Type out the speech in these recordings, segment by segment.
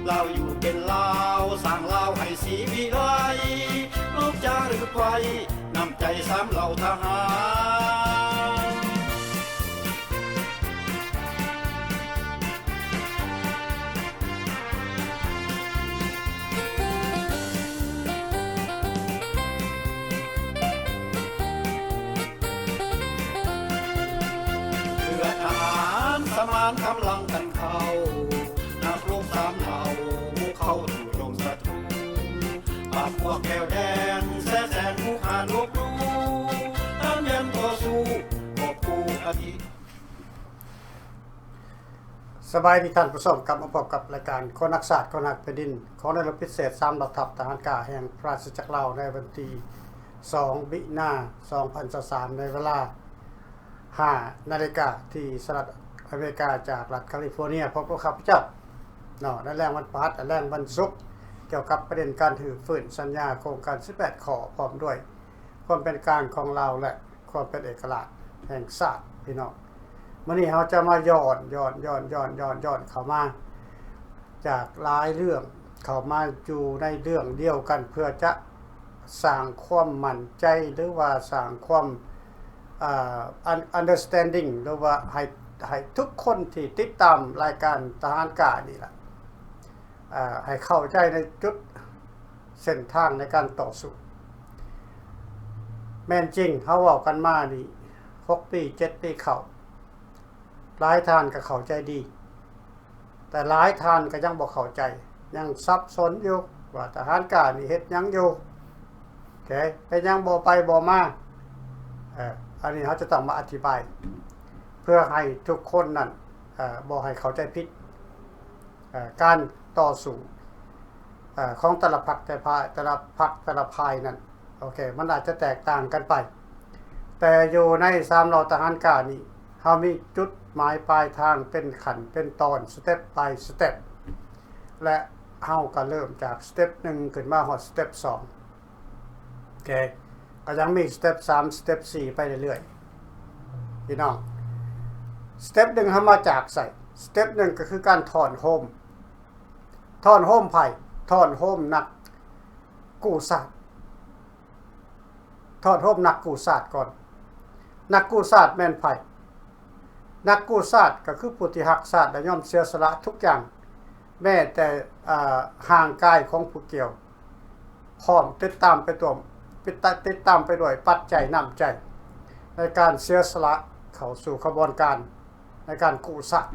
เราอยู่เป็นลาวสร้างลาวให้สีวิไลลูกจารึกไว้นำใจสามเหล่าทหารเพื่อทหารสมานกำลังกันเข้านักรบสามเหล่าบุกเข้าถูโจมศัตรูปราบพวกแก้วแดงแซ่แสงผู้ขาลบลู่ตามยันต่อสู้กบกู้อาทิตย์สบายดีท่านผู้ชมกลับมาพบกับรายการคนนักศาสตร์คนนักแผ่นดินของในรบพิเศษ3เหล่าทัพทหารกล้าแห่งราชจักรลาวในวันที่2 มิถุนายน 2023ในเวลา 5 นาฬิกาที่สหรัฐอเมริกาจากรัฐแคลิฟอร์เนียพบกับข้าพเจ้าในแรงวันพฤหัสและแรงวันศุกร์เกี่ยวกับประเด็นการถือฝืนสัญญาโครงการ18ข้อพร้อมด้วยความเป็นกลางของเราและความเป็นเอกราชแห่งชาติพี่น้องมื้อนี้เราจะมาย้อนเข้ามาจากหลายเรื่องเข้ามาอยู่ในเรื่องเดียวกันเพื่อจะสร้างความมั่นใจหรือว่าสร้างความunderstanding หรือว่าให้ทุกคนที่ติดตามรายการทหารกล้านี่ล่ะให้เข้าใจในจุดเส้นทางในการต่อสู้แม่นจริงเฮาเว้ากันมานี่6 ปี7 ปีเข้าหลายท่านก็เข้าใจดีแต่หลายท่านก็ยังบ่เข้าใจยังสับสนอยู่ว่าทหารกล้านี่เฮ็ดหยังอยู่โอเคเป็นหยังบ่ไปบ่มาอันนี้เขาจะต้องมาอธิบายเพื่อให้ทุกคนนั้นบ่ให้เข้าใจผิดการต่อสู้ของแต่ละพรรคแต่ละพายนั้นโอเคมันอาจจะแตกต่างกันไปแต่อยู่ใน3เหล่าทหารกล้านี้เฮามีจุดหมายปลายทางเป็นขั้นเป็นตอนสเต็ปbyสเต็ปและเฮาก็เริ่มจากสเต็ป1ขึ้นมาฮอดสเต็ป2โอเคก็ยังมีสเต็ป3สเต็ป4ไปเรื่อยๆพี่น้องสเต็ป1เฮามาจากใส่สเต็ป1ก็คือการถอนโฮมไผ่ถอนโฮมนักกู้ศาสตร์ถอนโฮมนักกู้ศาสตร์ก่อนนักกู้ศาสตร์แม่นไผ่นักกู้ศาสตร์ก็คือผู้ที่รักชาติและยอมเสียสละทุกอย่างแม้แต่ห่างกายของผู้เกี่ยวพร้อมติดตามไปด้วยปัจจัยน้ำใจในการเสียสละเข้าสู่กระบวนการในการกู้ศาสตร์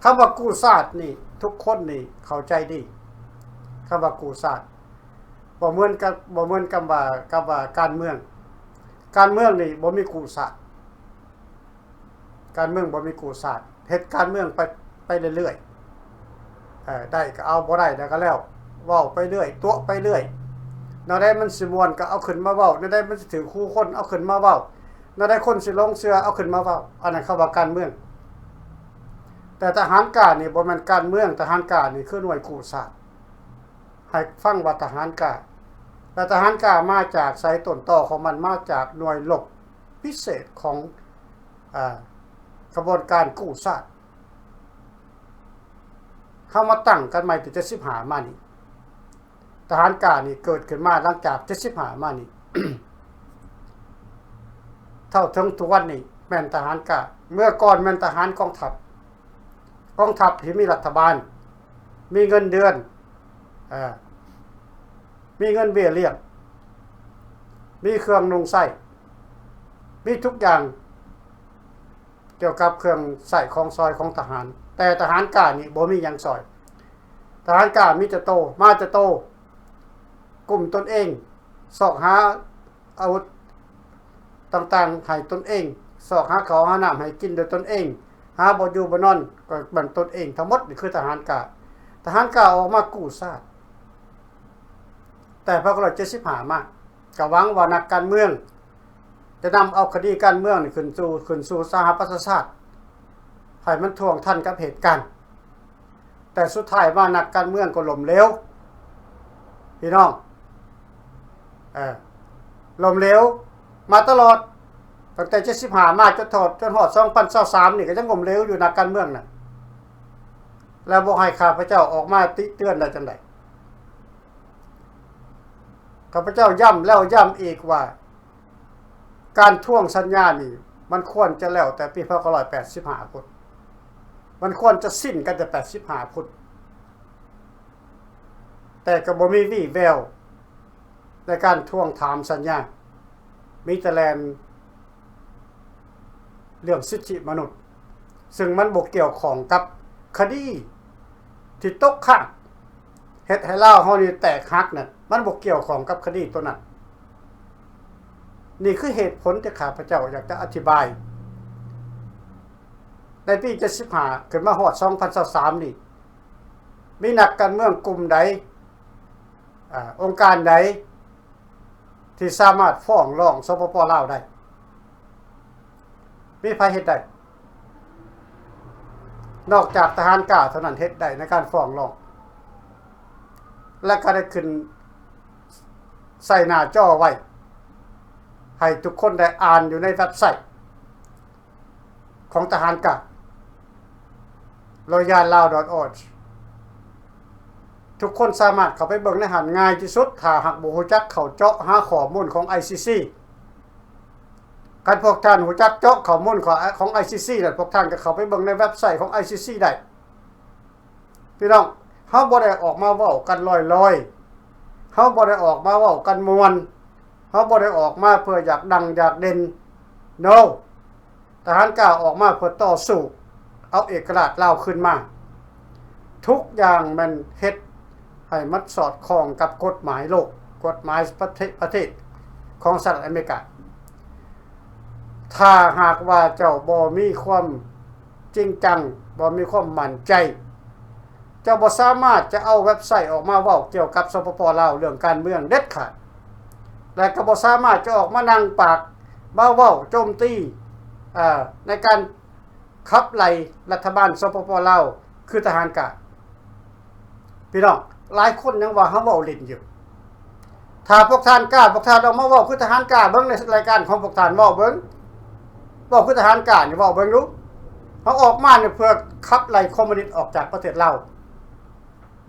คำว่ากู้ศาสตร์นี่ทุกคนนี่เข้าใจดีคำว่ากู้ศาสตร์บ่เหมือนกับว่าการเมืองนี่บ่มีกู้ศาสตร์การเมืองบ่มีกู้ศาสตร์เฮ็ดการเมืองไปเรื่อยๆได้ก็เอาบ่ได้แล้วก็แล้วเว้าไปเรื่อยตัวไปเรื่อยแนวใดมันสิม่วนก็เอาขึ้นมาเว้าแนวใดมันสิถือคู่คนเอาขึ้นมาเว้าแนวใดคนสิลงเชื่อเอาขึ้นมาเว้าอันนั้นเขาว่าการเมืองแต่ทหารกล้านี่บ่แม่นการเมืองทหารกล้านี่คือหน่วยกู้ศาสตร์ให้ฟังว่าทหารกล้าและทหารกล้ามาจากสายต้นตอของมันมาจากหน่วยรบพิเศษของกระบวนการกู้ศาสตร์เข้ามาตั้งกันใหม่ที่75มานี่ทหารกล้านี่เกิดขึ้นมาหลังจาก75มานี่ เท่าถึงทุกวันนี้แม่นทหารกล้าเมื่อก่อนแม่นทหารกองทัพที่มีรัฐบาลมีเงินเดือนมีเงินเบี้ยเลี้ยงมีเครื่องนุ่งใช้มีทุกอย่างเกี่ยวกับเครื่องใช้ของซอยของทหารแต่ทหารกล้านี่บ่มีหยังซอยทหารกล้ามีแต่โตมาแต่โตกลุ่มตนเองสอกหาอาวุธต่างๆให้ตนเองสอกหาข้าวหาน้ำให้กินโดยตนเองหาบ่อยู่บ่นอนก็บันตนเองทั้งหมดนี่คือทหารกล้าออกมากู้ชาติแต่พอ1975มาก็หวังว่านักการเมืองจะนำเอาคดีการเมืองนี่ขึ้นสู่สหประชาชาติให้มันท่วงทันกับเหตุการณ์แต่สุดท้ายว่านักการเมืองก็ล้มเหลวพี่น้องล้มเหลวมาตลอดตั้งแต่75มาจนฮอด2023นี่ก็ยังล้มเหลวอยู่นักการเมืองน่ะ แล้วบ่ให้ข้าพเจ้าออกมาติเตือนได้จังได๋ข้าพเจ้าย้ำแล้วย้ำอีกว่าการทวงสัญญานี่มันควรจะแล้วแต่ปี2585พุ่นมันควรจะสิ้นกันแต่85พุ่นแต่ก็บ่มีวี่แววในการทวงถามสัญญามีแต่แลนเรื่องสิทธิมนุษย์ซึ่งมันบ่เกี่ยวข้องกับคดีที่ตกค้างเฮ็ดให้ลาวเฮานี่แตกหักนั่นมันบ่เกี่ยวข้องกับคดีตัวนั้นนี่คือเหตุผลที่ข้าพเจ้าอยากจะอธิบายในปี75ขึ้นมาฮอด2023นี่มีนักการเมืองกลุ่มใดองค์การใดที่สามารถฟ้องร้องสปป.ลาวได้มีไผเฮ็ดได้นอกจากทหารกล้าเท่านั้นเฮ็ดได้ในการฟ้องร้องและก็ได้ขึ้นใส่หน้าจอไว้ให้ทุกคนได้อ่านอยู่ในเว็บไซต์ของทหารกล้า royallao.org ทุกคนสามารถเข้าไปเบิ่งในหันง่ายที่สุดถ้าหากบ่ฮู้จักเข้าเจาะหาข้อมูลของ ICC คันพวกท่านฮู้จักเจาะข้อมูลของ ICC แล้วพวกท่านก็เข้าไปเบิ่งในเว็บไซต์ของ ICC ได้พี่น้องเฮาบ่ได้ออกมาเว้ากันลอยๆเฮาบ่ได้ออกมาเว้ากันม่วนเฮาบ่ได้ออกมาเพื่ออยากดังอยากเด่น No ทหารกล้าออกมาเพื่อต่อสู้เอาเอกราชลาวขึ้นมาทุกอย่างมันเฮ็ดให้มันสอดคล้องกับกฎหมายโลกกฎหมายประเทศของสหรัฐอเมริกาถ้าหากว่าเจ้าบ่มีความจริงจังบ่มีความมั่นใจเจ้าบ่สามารถจะเอาเว็บไซต์ออกมาเว้าเกี่ยวกับสปป.ลาวเรื่องการเมืองเด็ดขาดและก็บ่สามารถจะออกมานั่งปากมาเว้าโจมตีในการขับไล่รัฐบาลสปป.ลาวคือทหารกล้าพี่น้องหลายคนยังว่าเฮาเว้าเล่นอยู่ถ้าพวกท่านกล้าพวกท่านออกมาเว้าคือทหารกล้าเบิ่งในรายการของพวกท่านเว้าเบิ่งเว้าคือทหารกล้านี่เว้าเบิ่งดูเฮาออกมาเนี่ยเพื่อขับไล่คอมมิวนิสต์ออกจากประเทศลาว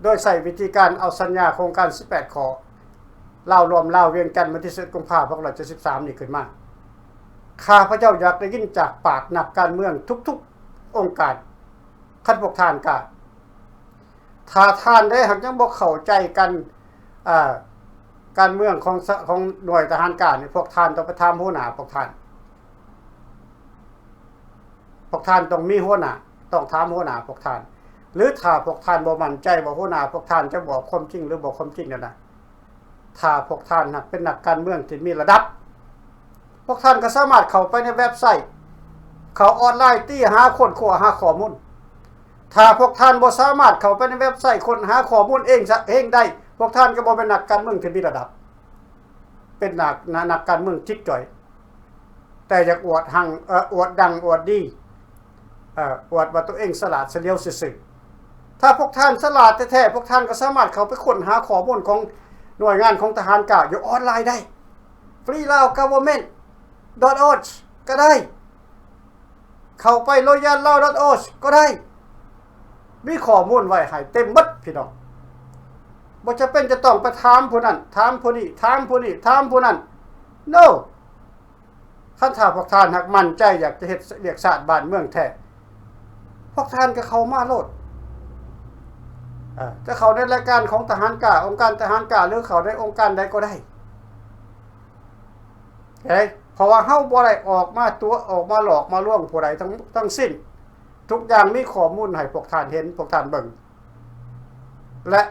โดยใช้วิธีการเอาสัญญาโครงการ18ข้อลาวรวมลาวเวียงจันทน์วันที่10กุมภาพันธ์2573นี่ขึ้นมาข้าพเจ้าอยากได้ยินจากปากนักการเมืองทุกๆองค์การคันพวกท่านกล้าถ้าท่านได้หากยังบ่เข้าใจกันการเมืองของหน่วยทหารกล้านี่พวกท่านต้องไปถามหัวหน้าพวกท่านต้องมีหัวหน้าต้องถามหัวหน้าพวกท่านหรือถ้าพวกท่านบ่มั่นใจว่าหัวหน้าพวกท่านจะบอกความจริงหรือบอกความจริงนั่นน่ะถ้าพวกท่านเป็นนักการเมืองที่มีระดับพวกท่านก็สามารถเข้าไปในเว็บไซต์เข้าออนไลน์ตี้หาค้นคว้าหาข้อมูลถ้าพวกท่านบ่สามารถเข้าไปในเว็บไซต์ค้นหาข้อมูลเองได้พวกท่านก็บ่เป็นนักการเมืองที่มีระดับเป็นนักการเมืองทิศจ่อยแต่อยากอวดดังอวดดีอวดว่าตัวเองฉลาดเฉลียวซื่อๆถ้าพวกท่านฉลาดแท้ๆพวกท่านก็สามารถเข้าไปค้นหาข้อมูลของหน่วยงานของทหารกล้าอยู่ออนไลน์ได้ freelawgovernment.org ก็ได้เข้าไป royallao.org ก็ได้มีข้อมูลไว้ให้เต็มหมดพี่น้องบ่จะเป็นจะต้องไปถามผู้นั้นถามผู้นี้ถามผู้นี้ถามผู้นั้น no คันถ้าพวกท่านหักมั่นใจอยากจะเฮ็ดเรียกชาติบ้านเมืองแท้พวกท่านก็เข้ามาโลดจะเข้าในรายการของทหารกล้าองค์การทหารกล้าหรือเข้าในองค์การใดก็ได้เพราะว่าเฮาบ่ได้ออกมาหลอกมาลวงผู้ใดทั้งสิ้นทุกอย่างมีข้อมูลให้พวกท่านเห็นพวกท่านเบิ่งและ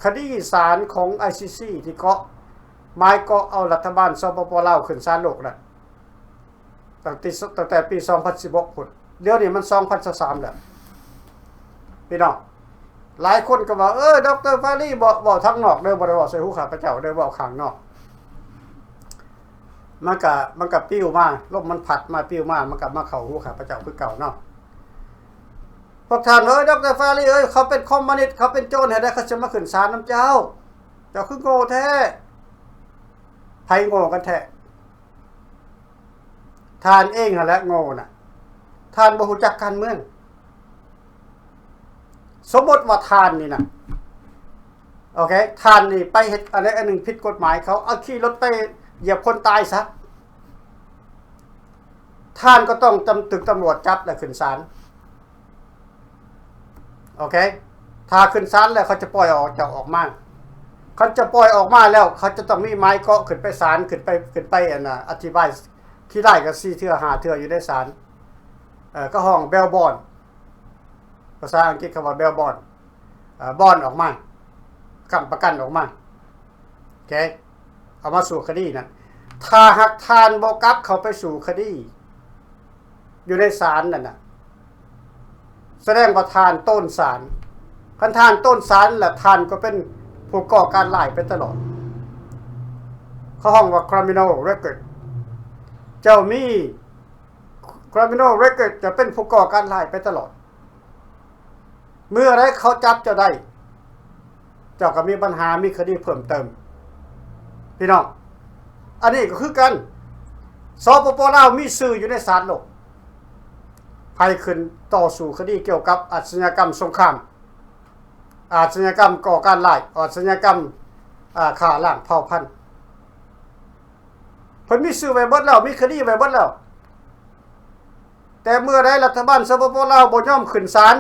คดีศาลของ ICC ที่เกาะไม้เกาะเอารัฐบาลสปป.ลาวขึ้นศาลโลกนั่นตั้งแต่ปี2016พุ่นเดี๋ยวนี้มัน2023แล้วพี่น้องหลายคนก็ว่าดร.ฟารีบอกทางนอกเด้อบ่ได้บอกใส่หูข้าพเจ้าเด้อบอกข้างนอกมันก็ปิ้วมาลมมันพัดมาปิ้วมามันก็มาเข้าหูข้าพเจ้าคือเก่าเนาะพวกท่านดร.ฟารีเขาเป็นคอมมิวนิสต์เขาเป็นโจรเฮ็ดได้เขาจะมาขึ้นศาลนำเจ้าคือโง่แท้ไผโง่กันแท้ท่านเองนั่นแหละโง่น่ะท่านบ่รู้จักการเมือง สมมติว่าทานนี่นะโอเคทานนี่ไปเฮ็ดอะไรอันหนึ่งผิดกฎหมายเขาเอาขี่รถไปเหยียบคนตายซะท่านก็ต้องตึกตำรวจจับและขึ้นศาลโอเคถ้าขึ้นศาลแล้วเขาจะปล่อยออกมาเขาจะปล่อยออกมาแล้วเขาจะต้องมีไม้เกาะขึ้นไปศาลขึ้นไปอธิบายที่ได้ก็4 เทื่อ5 เทื่ออยู่ในศาลก็ห้องเบลบอนภาษาอังกฤษคำว่าเบลบอนบอนออกมาคำประกันออกมาโอเคเอามาสู่คดีนั้นถ้าหากทานบ่กลับเขาไปสู่คดีอยู่ในศาลนั่นน่ะแสดงว่าทานต้นศาลคันทานต้นศาลและทานก็เป็นผู้ก่อการร้ายไปตลอดเขาห้องว่า criminal record เจ้ามี criminal record จะเป็นผู้ก่อการร้ายไปตลอดเมื่อไรเขาจับเจ้าได้เจ้าก็มีปัญหามีคดีเพิ่มเติมพี่น้องอันนี้ก็คือกันสปป.ลาวมีสื่ออยู่ในศาลโลกให้ขึ้นต่อสู้คดีเกี่ยวกับอาชญากรรมสงครามอาชญากรรมก่อการร้ายอาชญากรรมฆ่าล้างเผ่าพันธุ์เพิ่นมีสื่อไว้เบิดแล้วมีคดีไว้เบิดแล้วแต่เมื่อใดรัฐบาลสปป.ลาวบ่ยอมขึ้นศาล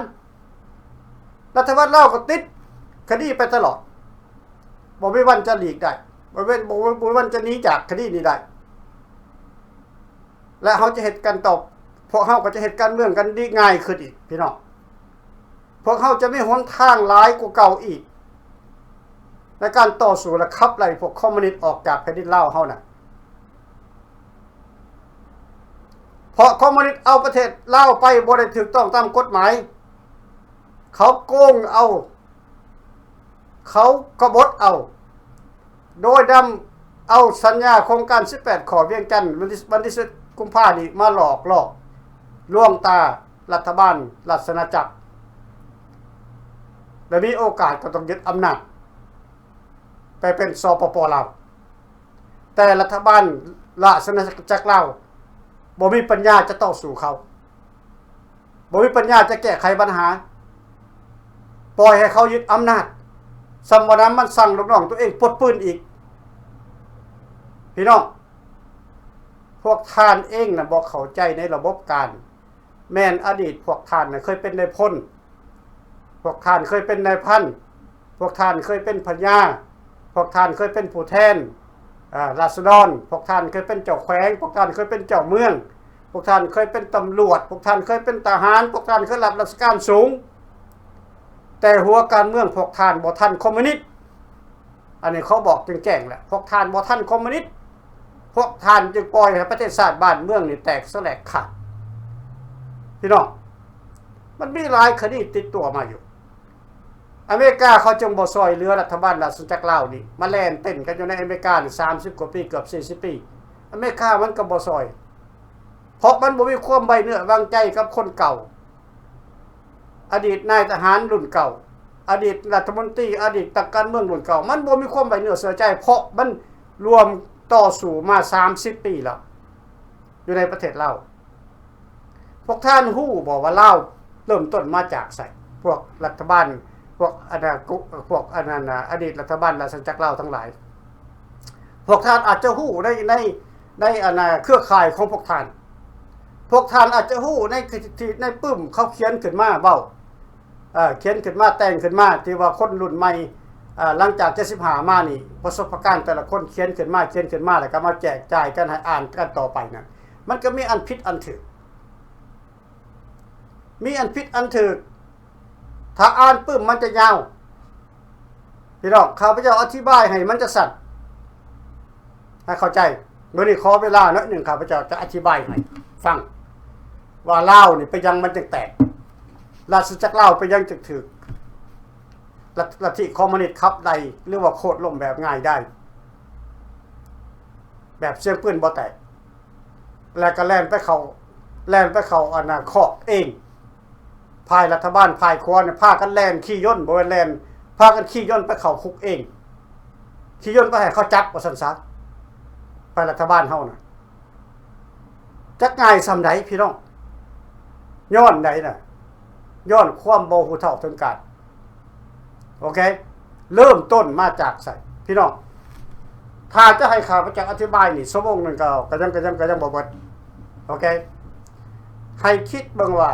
รัฐบาลลาวก็ติดคดีไปตลอดบ่มีวันจะหลีกได้บ่มีวันจะหนีจากคดีนี้ได้และเขาจะเฮ็ดกันต่อพวกเขาก็จะเฮ็ดการเมืองกันดีง่ายขึ้นอีกพี่น้องพวกเขาจะมีหนทางหลายกว่าเก่าอีกในการต่อสู้และขับไล่พวกคอมมิวนิสต์ออกจากแผ่นดินลาวเฮาน่ะเพราะคอมมิวนิสต์เอาประเทศลาวไปบ่ได้ถูกต้องตามกฎหมายเขาโกงเอาเขากบฏเอาโดยนำเอาสัญญาโครงการ18ข้อเวียงจันทน์วันที่10 กุมภาพันธ์นี้มาหลอกล่อลวงตารัฐบาลราชอาณาจักรและมีโอกาสก็ต้องยึดอำนาจไปเป็นสปป.ลาวแต่รัฐบาลราชอาณาจักรลาวบ่มีปัญญาจะต่อสู้เขาบ่มีปัญญาจะแก้ไขปัญหาปล่อยให้เขายึดอำนาจสมณะมันสั่งลูกน้องตัวเองปลดปืนอีกพี่น้องพวกท่านเองน่ะบ่เข้าใจในระบบการแม่นอดีตพวกท่านน่ะเคยเป็นนายพลพวกท่านเคยเป็นนายพันพวกท่านเคยเป็นพญาพวกท่านเคยเป็นผู้แทนราษฎรพวกท่านเคยเป็นเจ้าแขวงพวกท่านเคยเป็นเจ้าเมืองพวกท่านเคยเป็นตำรวจพวกท่านเคยเป็นทหารพวกท่านเคยรับราชการสูงแต่หัวการเมืองพวกท่านบ่ทันคอมมิวนิสต์อันนี้เขาบอกแจ้งๆแหละพวกท่านบ่ทันคอมมิวนิสต์พวกท่านจึงปล่อยให้ประเทศชาติบ้านเมืองนี่แตกสลายขาดพี่น้องมันมีหลายคดีติดตัวมาอยู่อเมริกาเขาจงบ่ซอยเรือรัฐบาลราชอาณาจักรลาวนี่มาแล่นเต้นกันอยู่ในอเมริกานี่30 กว่าปีเกือบ40 ปีอเมริกามันก็บ่ซอยเพราะมันบ่มีความไว้เนื้อวางใจกับคนเก่าอดีตนายทหารรุ่นเก่าอดีตรัฐมนตรีอดีตนักการเมืองรุ่นเก่ามันบ่มีความไว้เนื้อเชื่อใจเพราะมันรวมต่อสู้มา30 ปีแล้วอยู่ในประเทศลาวพวกท่านฮู้บ่ว่าลาวเริ่มต้นมาจากไสพวกรัฐบาลพวกอดีตรัฐบาลราชอาณาจักรลาวทั้งหลายพวกท่านอาจจะฮู้ในเครือข่ายของพวกท่านอาจจะฮู้ในปึ้มเขาเขียนขึ้นมาเว้าเขียนขึ้นมาแต่งขึ้นมาที่ว่าคนรุ่นใหม่หลังจาก75มานี่ประสบการณ์แต่ละคนเขียนขึ้นมาแล้วก็มาแจกจ่ายกันให้อ่านกันต่อไปนั่นมันก็มีอันผิดอันถูกมีอันผิดอันถูกถ้าอ่านปึ้มมันจะยาวพี่น้องข้าพเจ้าอธิบายให้มันจะสั้นให้เข้าใจมื้อนี้ขอเวลาหน่อยนึงข้าพเจ้าจะอธิบายให้ฟังว่าลาวนี่ไปยังมันจังแตกราชอาณาจักรลาวไปยังจังถึกลัทธิคอมมิวนิสต์ขับใดหรือว่าโคตรล่มแบบง่ายได้แบบเสียงปืนบ่แตกแล้วก็แล่นไปเขาอนาคตเองภายรัฐบาลภายครัวเนี่ยพากันแล่นขี่ย่นบ่แล่นพากันขี่ย่นไปเขาคุกเองขี่ย่นไปให้เขาจับว่าซั่นซะภายรัฐบาลเฮาน่ะจักง่ายซำใดพี่น้องย้อนใดน่ะย้อนความบ่ฮู้เท่าถึงการ โอเคเริ่มต้นมาจากใส่พี่น้องถ้าจะให้ข้าพเจ้าอธิบายนี่ชั่วโมงนึงก็ยังบ่หมดโอเคให้คิดเบิ่งว่า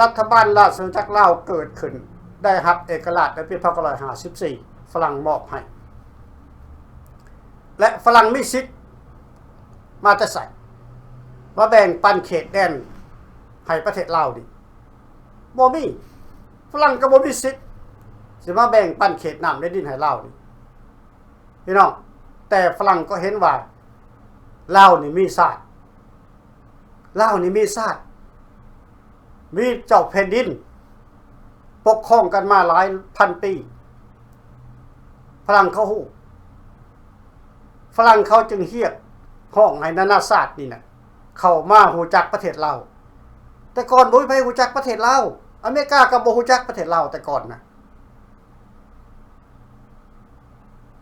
รัฐบาลราชอาณาจักรลาวเกิดขึ้นได้รับเอกราชในปี1954ฝรั่งมอบให้และฝรั่งมีสิทธิ์มาแต่ใส่มาแบ่งปันเขตแดนให้ประเทศลาวดิบ่มีฝรั่งก็บ่มีสิทธิ์สิมาแบ่งปันเขตน้ำในดินให้ลาวนี่พี่น้องแต่ฝรั่งก็เห็นว่าลาวนี่มีชาติลาวนี่มีชาติมีเจ้าแผ่นดินปกครองกันมาหลายพันปีฝรั่งเขาฮู้ฝรั่งเขาจึงเรียกห้องให้นานาชาตินี่น่ะเข้ามาฮู้จักประเทศลาวแต่ก่อนบ่มีใครฮู้จักประเทศลาวอเมริกาก็บ่ฮู้จักประเทศลาวแต่ก่อนนะ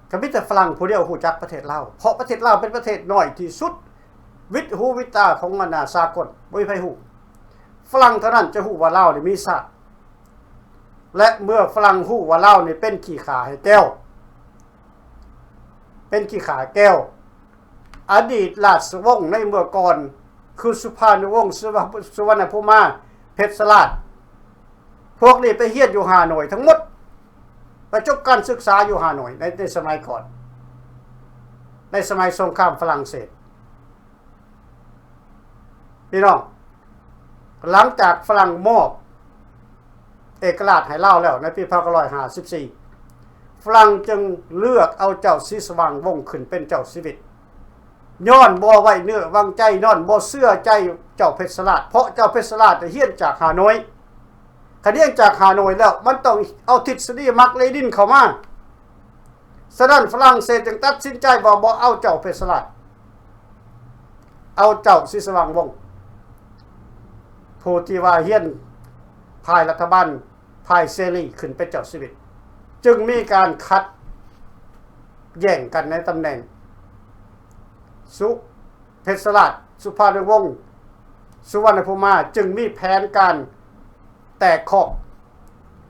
ก็มีแต่ฝรั่งผู้เดียวฮู้จักประเทศลาวเพราะประเทศลาวเป็นประเทศน้อยที่สุดวิทย์หูวิตาของนานาสากลบ่มีใครฮู้ฝรั่งเท่านั้นจะฮู้ว่าลาวนี่มีชาติและเมื่อฝรั่งฮู้ว่าลาวนี่เป็นขี้ขาให้แก้วเป็นขี้ขาแก้วอดีตราชวงศ์ในเมื่อก่อนคือสุภานุวงศ์สุวรรณภูมิเพชรสลาดพวกนี้ไปเฮียนอยู่ฮานอยทั้งหมดไปจบการศึกษาอยู่ฮานอยในสมัยก่อนในสมัยสงครามฝรั่งเศสพี่น้องหลังจากฝรั่งมอบเอกราชให้ลาวแล้วในปี1954ฝรั่งจึงเลือกเอาเจ้าศรีสว่างวงศ์ขึ้นเป็นเจ้าชีวิตย้อนบ่ไว้เนื้อวางใจย้อนบ่เชื่อใจเจ้าเพชรสลาดเพราะเจ้าเพชรสลาดเฮียนจากฮานอยคันเฮียนจากฮานอยแล้วมันต้องเอาทฤษฎีมาร์กเลนินเข้ามาฉะนั้นฝรั่งเศสจึงตัดสินใจบ่เอาเจ้าเพชรสลาดเอาเจ้าศรีสว่างวงศ์ผู้ที่ว่าเฮียนภายรัฐบาลภายเสรีขึ้นเป็นเจ้าชีวิตจึงมีการคัดแย่งกันในตำแหน่งสุเพชรสลาดสุภานุวงศ์สุวรรณภูมิจึงมีแผนการแตกคอก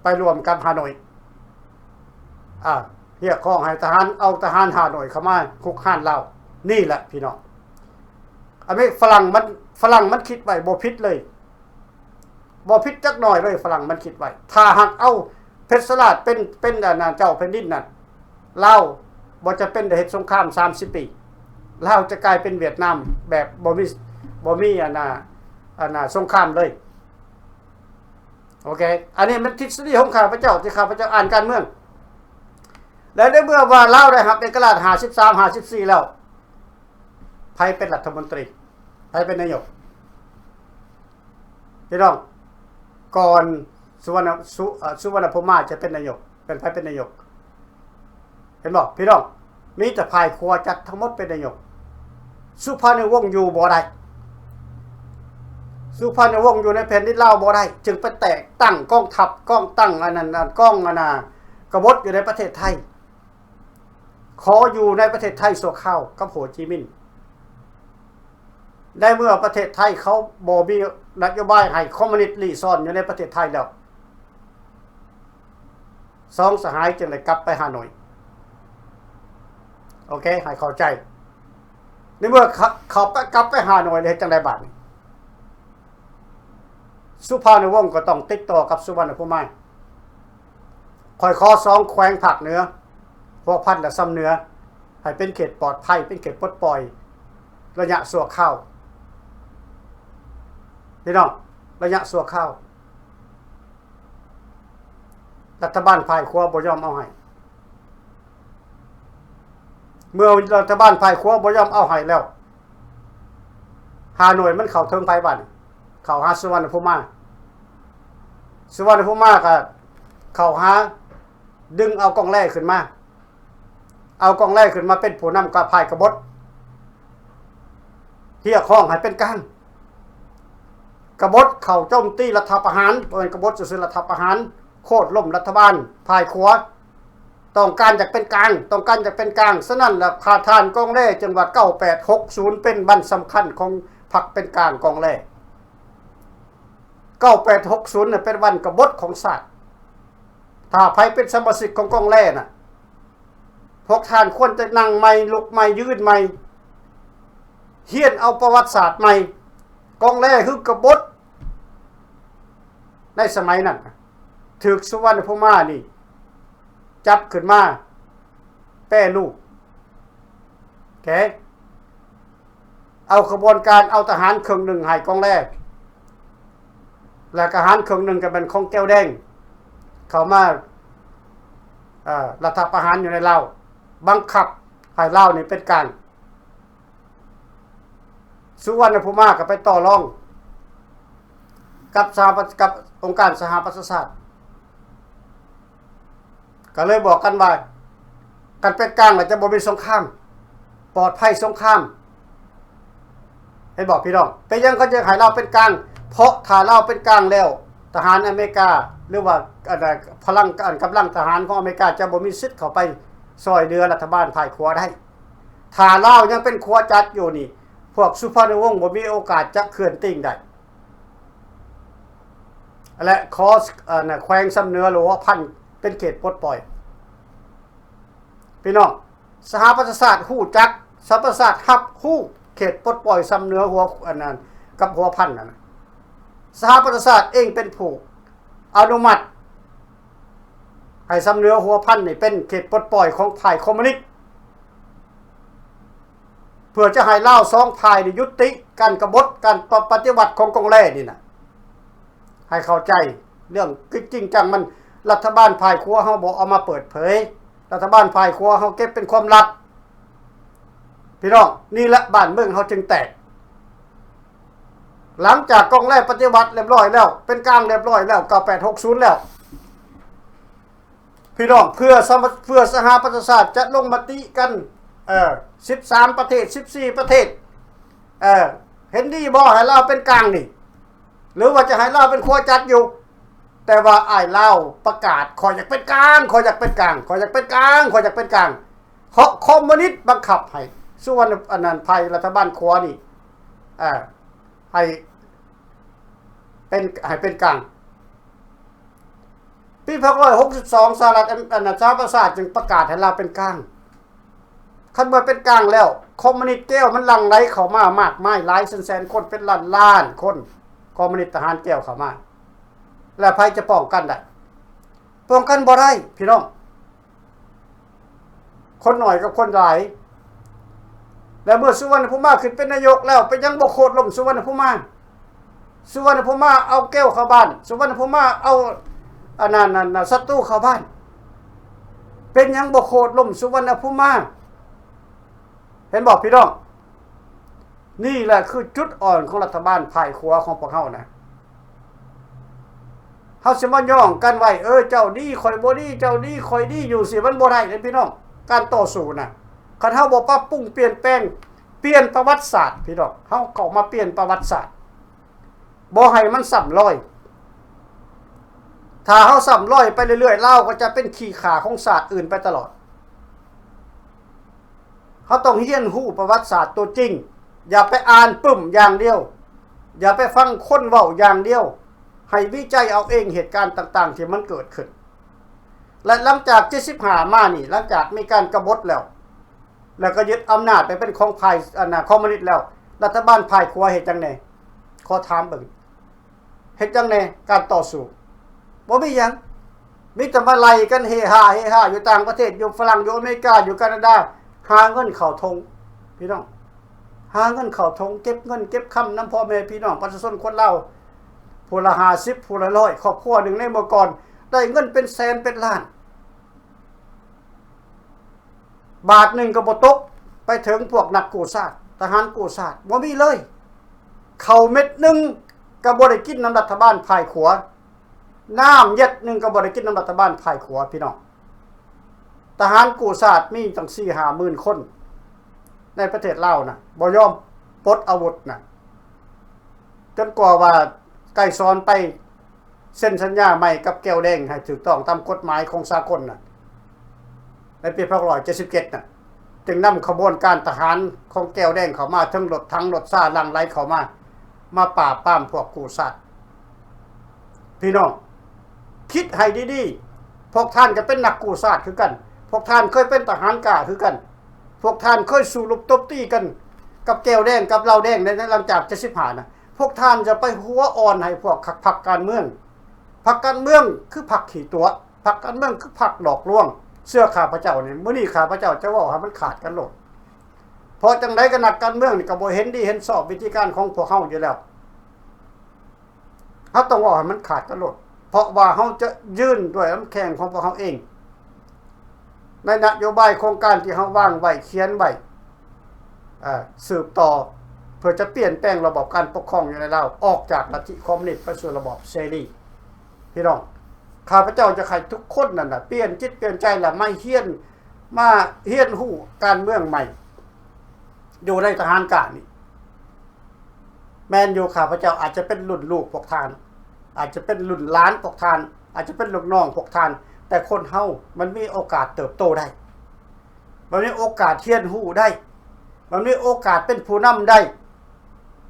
ไปรวมกันฮานอยเรียกข้องให้ทหารเอาทหารฮานอยเข้ามาคุกคานเรานี่แหละพี่น้องอเมริกฝรั่งมันคิดไว้บ่ผิดเลยบ่ผิดจักหน่อยเลยฝรั่งมันคิดไว้ถ้าหากเอาเพชรสลาดเป็นเจ้าแผ่นดินนั่นลาวบ่จะเป็นได้เฮ็ดสงคราม30ปีลาวจะกลายเป็นเวียดนามแบบบ่มีสงครามเลยโอเคอันนี้มันทฤษฎีของข้าพเจ้าที่ข้าพเจ้าอ่านการเมืองแล้วในเมื่อว่าลาวได้รับเอกราช53 54แล้วใครเป็นรัฐมนตรีใครเป็นนายกพี่น้องก่อนสุวรรณภูมิจะเป็นนายกเป็นใครเป็นนายกเห็นบ่พี่น้องมีแต่ภายครัวจัดทั้งหมดเป็นนายกสุภานุวงศ์อยู่บ่ได้สุภานุวงศ์อยู่ในแผ่นดินลาวบ่ได้จึงไปแตกตั้งกองทัพกองตั้งกองกบฏอยู่ในประเทศไทยขออยู่ในประเทศไทยชั่วคราวกับโฮจิมินห์ได้เมื่อประเทศไทยเขาบ่มีนโยบายให้คอมมิวนิสต์ลีซ่อนอยู่ในประเทศไทยแล้วสองสหายจึงเลยกลับไปฮานอยโอเคให้เข้าใจในเมื่อเขากลับไปฮานอยเลยจังได๋บาดนี้สุภานุวงศ์ก็ต้องติดต่อกับสุวรรณภูมิค่อยขอ2แขวงภาคเหนือพวกพันและซ้ำเหนือให้เป็นเขตปลอดภัยเป็นเขตปลดปล่อยระยะชั่วคราวพี่น้องระยะชั่วคราวรัฐบาลฝ่ายขวาบ่ยอมเอาให้เมื่อรัฐบาลฝ่ายขวาบ่ยอมเอาให้แล้วฮานอยมันเข้าถึงไผบ้านเข้าหาสุวรรณภูมิก็เข้าหาดึงเอากองแร่ขึ้นมาเป็นผู้นำกับภายกบฏเรียกร้องให้เป็นกลางกบฏเข้าโจมตีรัฐประหารเป็นกบฏซื่อรัฐประหารโค่นล้มรัฐบาลภายขวาต้องการอยากเป็นกลางฉะนั้นล่ะประธานกองแร่จังหวัด9860เป็นวันสำคัญของพรรคเป็นกลางกองแร่9860น่ะเป็นวันกบฏของชาติ ถ้าไผเป็นสมาชิกของกองแร่น่ะพวกท่านควรจะนั่งใหม่ลุกใหม่ยืนใหม่เฮียนเอาประวัติศาสตร์ใหม่กองแร่คือกบฏในสมัยนั้นถึกสุวรรณภูมานี่จับขึ้นมาแป้ลูกแกเอาขบวนการเอาทหารครึ่งหนึ่งให้กองแรกและทหารครึ่งหนึ่งก็เป็นของแก้วแดงเข้ามารัฐประหารอยู่ในลาวบังคับให้ลาวนี่เป็นกลางสุวรรณภูมาก็ไปต่อรองกับองค์การสหประชาชาติก็เลยบอกกันว่ากันเป็นกลางแล้วจะบ่มีสงครามปลอดภัยสงครามให้บอกพี่น้องเป็นยังเขาจะให้เราเป็นกลางเพราะถ้าเราเป็นกลางแล้วทหารอเมริกาหรือว่าพลังกำลังทหารของอเมริกาจะบ่มีสิทธิ์เข้าไปซอยเรือรัฐบาลภายขวาได้ถ้าเรายังเป็นขวาจัดอยู่นี่พวกสุพรรณวงศ์บ่มีโอกาสจะเคลื่อนติ่งได้และขอแขวงสำเนือหรือว่าพันเป็นเขตปลดปล่อยพี่น้องสหประชาชาติฮู้จักสหประชาชาติฮับฮู้เขตปลดปล่อยสำเนือหัวอันนั้นกับหัวพันนั่นสหประชาชาติเองเป็นผู้อนุมัติให้สำเนือหัวพันนี่เป็นเขตปลดปล่อยของฝ่ายคอมมิวนิสต์เพื่อจะให้เล่าสองฝ่ายนี่ยุติการกบฏการปฏิวัติของกองแร่นี่นะให้เข้าใจเรื่องจริงจังมันรัฐบาลฝ่ายขวาเฮาบ่เอามาเปิดเผยรัฐบาลฝ่ายขวาเฮาเก็บเป็นความลับพี่น้องนี่แหละบ้านเมืองเฮาจึงแตกหลังจากกองแร่ปฏิวัติเรียบร้อยแล้วเป็นกลางเรียบร้อยแล้ว9860แล้วพี่น้องเพื่อสหประชาชาติจะลงมติกัน13ประเทศ14ประเทศเห็นดีบ่ให้เราเป็นกลางนี่หรือว่าจะให้เราเป็นขั้วจัดอยู่แต่ว่าอ้ายเล่าประกาศขออยากเป็นกลางขออยากเป็นกลางขออยากเป็นกลางขออยากเป็นกลางเพราะคอมมิวนิสต์บังคับให้ส่วนอนันต์ภัยรัฐบาลขวานี่ให้เป็นกลางปี1962สหรัฐอเมริกาประชาชาติจึงประกาศให้เราเป็นกลางคันเมื่อเป็นกลางแล้วคอมมิวนิสต์แก้วมันหลั่งไหลเข้ามามากมายหลายแสนคนเป็นล้านคนคอมมิวนิสต์ทหารแก้วเข้ามาแล้วใครจะป้องกันได้ป้องกันบ่ได้พี่น้องคนหน่อยกับคนหลายแล้วเมื่อสุวรรณภูมาขึ้นเป็นนายกแล้วไปยังบ่โคตรล่มสุวรรณภูมาเอาแก้วเข้าบ้านสุวรรณภูมาเอาอันนั้นศัตรูเข้าบ้านเป็นยังบ่โคตรล่มสุวรรณภูมาเห็นบอกพี่น้องนี่แหละคือจุดอ่อนของรัฐบาลภายขวาของพวกเฮานะเฮาสิมาย่องกันไว้เจ้าดีข่อยบ่ดีเจ้าดีข่อยดีอยู่สิมันบ่ได้เด้พี่น้องการต่อสู้น่ะคันเฮาบ่ปรับปรุงเปลี่ยนแปลงเปลี่ยนประวัติศาสตร์พี่น้องเฮาเข้ามาเปลี่ยนประวัติศาสตร์บ่ให้มันซ้ำรอยถ้าเฮาซ้ำรอยไปเรื่อยๆลาวก็จะเป็นขี้ข่าของศาสตร์อื่นไปตลอดเฮาต้องเรียนรู้ประวัติศาสตร์ตัวจริงอย่าไปอ่านปึ้มอย่างเดียวอย่าไปฟังคนเว้าอย่างเดียวให้วิจัยเอาเองเหตุการณ์ต่างๆที่มันเกิดขึ้นและหลังจาก75มานี่หลังจากมีการกบฏแล้วก็ยึดอำนาจไปเป็นของฝ่ายคอมมิวนิสต์แล้วรัฐบาลฝ่ายขวาเฮ็ดจังได๋ขอถามเบิ่งเฮ็ดจังได๋การต่อสู้บ่มีหยังมีแต่มาไล่กันเฮฮาอยู่ต่างประเทศอยู่ฝรั่งอยู่อเมริกาอยู่แคนาดาหาเงินเข้าทงพี่น้องหาเงินเข้าทงเก็บเงินเก็บคำน้ำพ่อแม่พี่น้องประชาชนคนลาวผู้ละ50ผู้ละ100ครอบครัวหนึ่งในเมื่อก่อนได้เงินเป็นแสนเป็นล้านบาทหนึ่งก็บ่ตกไปถึงพวกนักกู้ชาติทหารกู้ชาติบ่มีเลยข้าวเม็ดนึงก็บ่ได้กินน้ำรัฐบาลภายขวาน้ำเย็ดนึงก็บ่ได้กินน้ำรัฐบาลภายขวาพี่น้องทหารกู้ชาติมีตั้ง 4-5 หมื่นคนในประเทศลาวน่ะบ่ยอมปลดอาวุธน่ะจนกว่าว่าไก่ซ้อนไปเซ็นสัญญาใหม่กับแก้วแดงให้ถูกต้องตามกฎหมายของสากลน่ะในปี1977น่ะจึงนำขบวนการทหารของแก้วแดงเข้ามาทั้งรถถังรถซ่าหลั่งไหลเข้ามาปราบปรามพวกกู้ชาติพี่น้องคิดให้ดีๆ พวกท่านก็เป็นนักกู้ชาติคือกันพวกท่านเคยเป็นทหารกล้าคือกันพวกท่านเคยสู้รบตบตีกันกับแก้วแดงกับเหล้าแดงในหลังจาก75น่ะพวกท่านจะไปหัวอ่อนให้พวกพรรคการเมืองพรรคการเมืองคือพรรคขี้ตัวพรรคการเมืองคือพรรคหลอกลวงเสื้อข้าพเจ้านี่มื้อนี้ข้าพเจ้าจะเว้าให้มันขาดกันโลดเพราะจังได๋ก็นักการเมืองนี่ก็บ่เห็นดีเห็นชอบวิธีการของพวกเฮาอยู่แล้วเฮาต้องเว้าให้มันขาดกันโลดเพราะว่าเฮาจะยืนด้วยน้ำแข็งของพวกเฮาเองในนโยบายโครงการที่เฮาวางไว้เขียนไว้สืบต่อเพื่อจะเปลี่ยนแปลงระบบการปกครองอยู่ในลาวออกจากลัทธิคอมมิวนิสต์ไปสู่ระบอบเสรีพี่น้องข้าพเจ้าจะให้ทุกคนนั่นน่ะเปลี่ยนจิตเปลี่ยนใจและไม่เฮียนมาเฮียนฮู้การเมืองใหม่อยู่ในทหารกานี่แม่นอยู่ข้าพเจ้าอาจจะเป็นรุ่นลูกพวกท่านอาจจะเป็นรุ่นหลานพวกท่านอาจจะเป็นลูกน้องพวกท่านแต่คนเฮามันมีโอกาสเติบโตได้มันมีโอกาสเฮียนฮู้ได้มันมีโอกาสเป็นผู้นำได้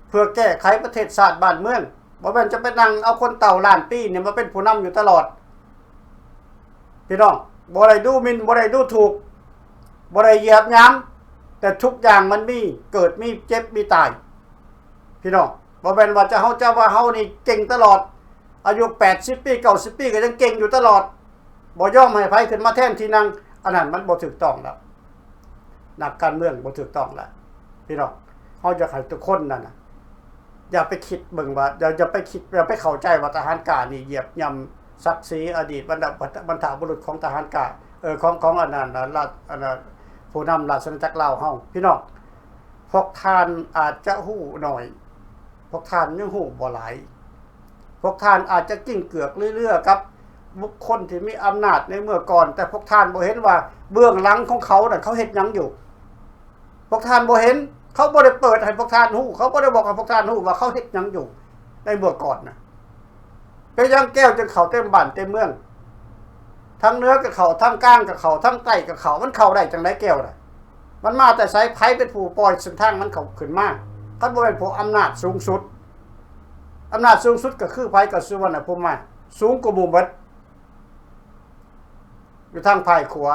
เพื่อแก้ไขประเทศชาติบ้านเมืองบ่แม่นจะไปนั่งเอาคนเต่าล้านปีเนี่ยมาเป็นผู้นำอยู่ตลอดพี่น้องบ่ได้ดูหมิ่นบ่ได้ดูถูกบ่ได้เหยียบย้ำแต่ทุกอย่างมันมีเกิดมีเจ็บมีตายพี่น้องบ่แม่นว่าจะเฮาว่าเฮานี่เก่งตลอดอายุ80ปี90ปีก็ยังเก่งอยู่ตลอดบ่ยอมให้ไผขึ้นมาแทนที่นั่งอันนั้นมันบ่ถูกต้องแล้วนักการเมืองบ่ถูกต้องแล้วพี่น้องเฮาจะให้ทุกคนนั่นน่ะอย่าไปคิดเบิ่งว่าอย่าไปคิดอย่าไปเข้าใจว่าทหารกล้านี่เหยียบย่ำศักดิ์ศรีอดีตบรรพบุรุษของทหารกล้าของอันนั้นราชอันนั้นผู้นำราชอาณาจักรลาวเฮาพี่น้องพวกท่านอาจจะฮู้น้อยพวกท่านยังฮู้บ่หลายพวกท่านอาจจะกิ้งเกือกเรื่อยๆครับบุคคลที่มีอำนาจในเมื่อก่อนแต่พวกท่านบ่เห็นว่าเบื้องหลังของเขาน่ะเขาเฮ็ดหยังอยู่พวกท่านบ่เห็นเขาบ่ได้เปิดให้พวกท่านฮู้เขาบ่ได้บอกให้พวกท่านฮู้ว่าเขาเฮ็ดหยังอยู่ในเมื่อก่อนน่ะเป็นยังแก้วจนเขาเต็มบ้านเต็มเมืองทั้งเหนือกับเขาทั้งกลางกับเขาทั้งใต้กับเขามันเข้าได้จังได๋แก้วน่ะมันมาแต่ไสไผเป็นผู้ปล่อยเส้นทางมันเข้าขึ้นมาคันบ่เป็นผู้อำนาจสูงสุดอำนาจสูงสุดก็คือไผก็สุวรรณภูมิมาสูงกว่าหมู่เบิดอยู่ทางภายขวา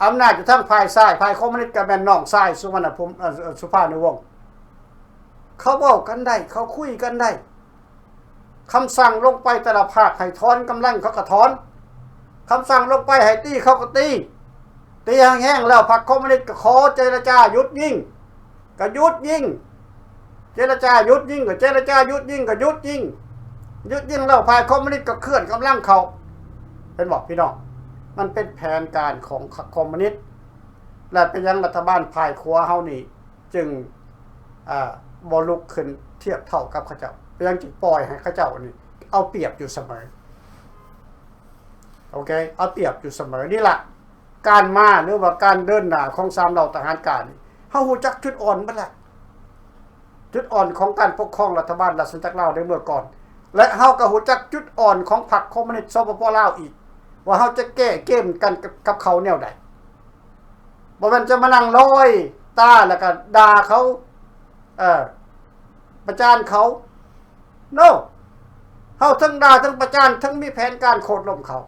อำนาจอยู่ทางภายซ้ายภายคอมมิวนิสต์ก็แม่นน้องซ้ายสุวรรณภูมิสุภาพในวงศ์เขาเว้ากันได้เขาคุยกันได้คำสั่งลงไปแต่ละภาคให้ถอนกำลังเขาก็ถอนคำสั่งลงไปให้ตีเขาก็ตีแห้งๆแล้วพรรคคอมมิวนิสต์ก็ขอเจรจาหยุดยิงก็หยุดยิงเจรจาหยุดยิงก็เจรจาหยุดยิงก็หยุดยิงแล้วพรรคคอมมิวนิสต์ก็เคลื่อนกำลังเขาเป็นบอกพี่น้องมันเป็นแผนการของคอมมิวนิสต์และเป็นยังรัฐบาลภายขวาเฮานี่จึงบ่ลุกขึ้นเทียบเท่ากับเขาเจ้าเป็นยังจึงปล่อยให้เขาเจ้านี่เอาเปรียบอยู่เสมอโอเคเอาเปรียบอยู่เสมอนี่ล่ะการมาหรือว่าการเดินหน้าของ3เหล่าทหารกล้านี่เฮาฮู้จักจุดอ่อนมันล่ะจุดอ่อนของการปกครองรัฐบาลราชอาณาจักรลาวในเมื่อก่อนและเฮาก็ฮู้จักจุดอ่อนของพรรคคอมมิวนิสต์สปป.ลาวอีกว่าเฮาจะแก้เกมกันกับเขาแนวใดบ่แม่นจะมานั่งลอยตาแล้วก็ด่าเขาประจานเขา no เฮาทั้งด่าทั้งประจานทั้งมีแผนการโค่นล้มเขา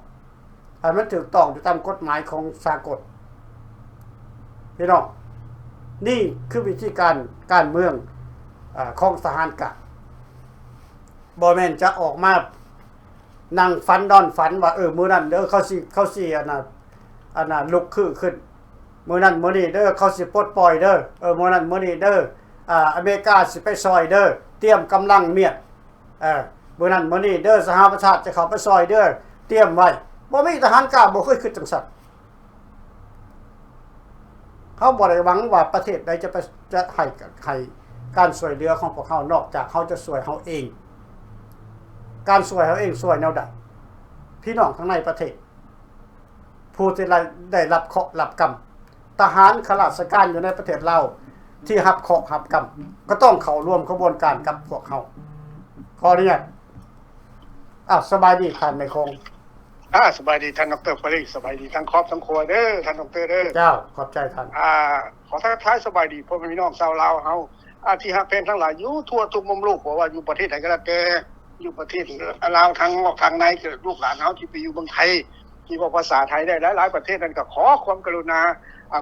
ให้มันถูกต้องตามกฎหมายของสากลพี่น้องนี่คือวิธีการเมืองของทหารกะบ่แม่นจะออกมานั่งฝันดอนฝันว่ามื้อนั้นเด้อเขาสิอันน่ะลุกขึ้นมื้อนั้นมื้อนี้เด้อเขาสิปลดปล่อยเด้อมื้อนั้นมื้อนี้เด้ออเมริกาสิไปซอยเด้อเตรียมกำลังเมียดมื้อนั้นมื้อนี้เด้อสหประชาชาติจะเข้าไปซอยเด้อเตรียมไว้บ่มีทหารกล้าบ่เคยคิดจังซั่นเขาบ่ได้หวังว่าประเทศใดจะให้การช่วยเหลือของพวกเขานอกจากเขาจะช่วยเฮาเองการช่วยเขาเองช่วยแนวใดพี่น้องทั้งในประเทศผู้ที่ได้รับเคราะห์รับกรรมทหารข้าราชการอยู่ในประเทศเราที่รับเคราะห์รับกรรมก็ต้องเข้าร่วมกระบวนการกับพวกเขาขออนุญาตสบายดีท่านในคงสบายดีท่านดร.ปริสบายดีทั้งครอบทั้งครัวเด้อท่านดร.เด้อเจ้าขอบใจท่านขอทักทายสบายดีพ่อแม่พี่น้องชาวลาวเฮาที่ฮักแพงทั้งหลายอยู่ทั่วทุกมุมโลกบ่ว่าอยู่ประเทศไหนก็แล้วแต่อยู่ประเทศลาวทางนอกทางในเกิดลูกหลานเฮาที่ไปอยู่เมืองไทย ที่บอกภาษาไทยได้หลายๆประเทศนั้นก็ขอความกรุณา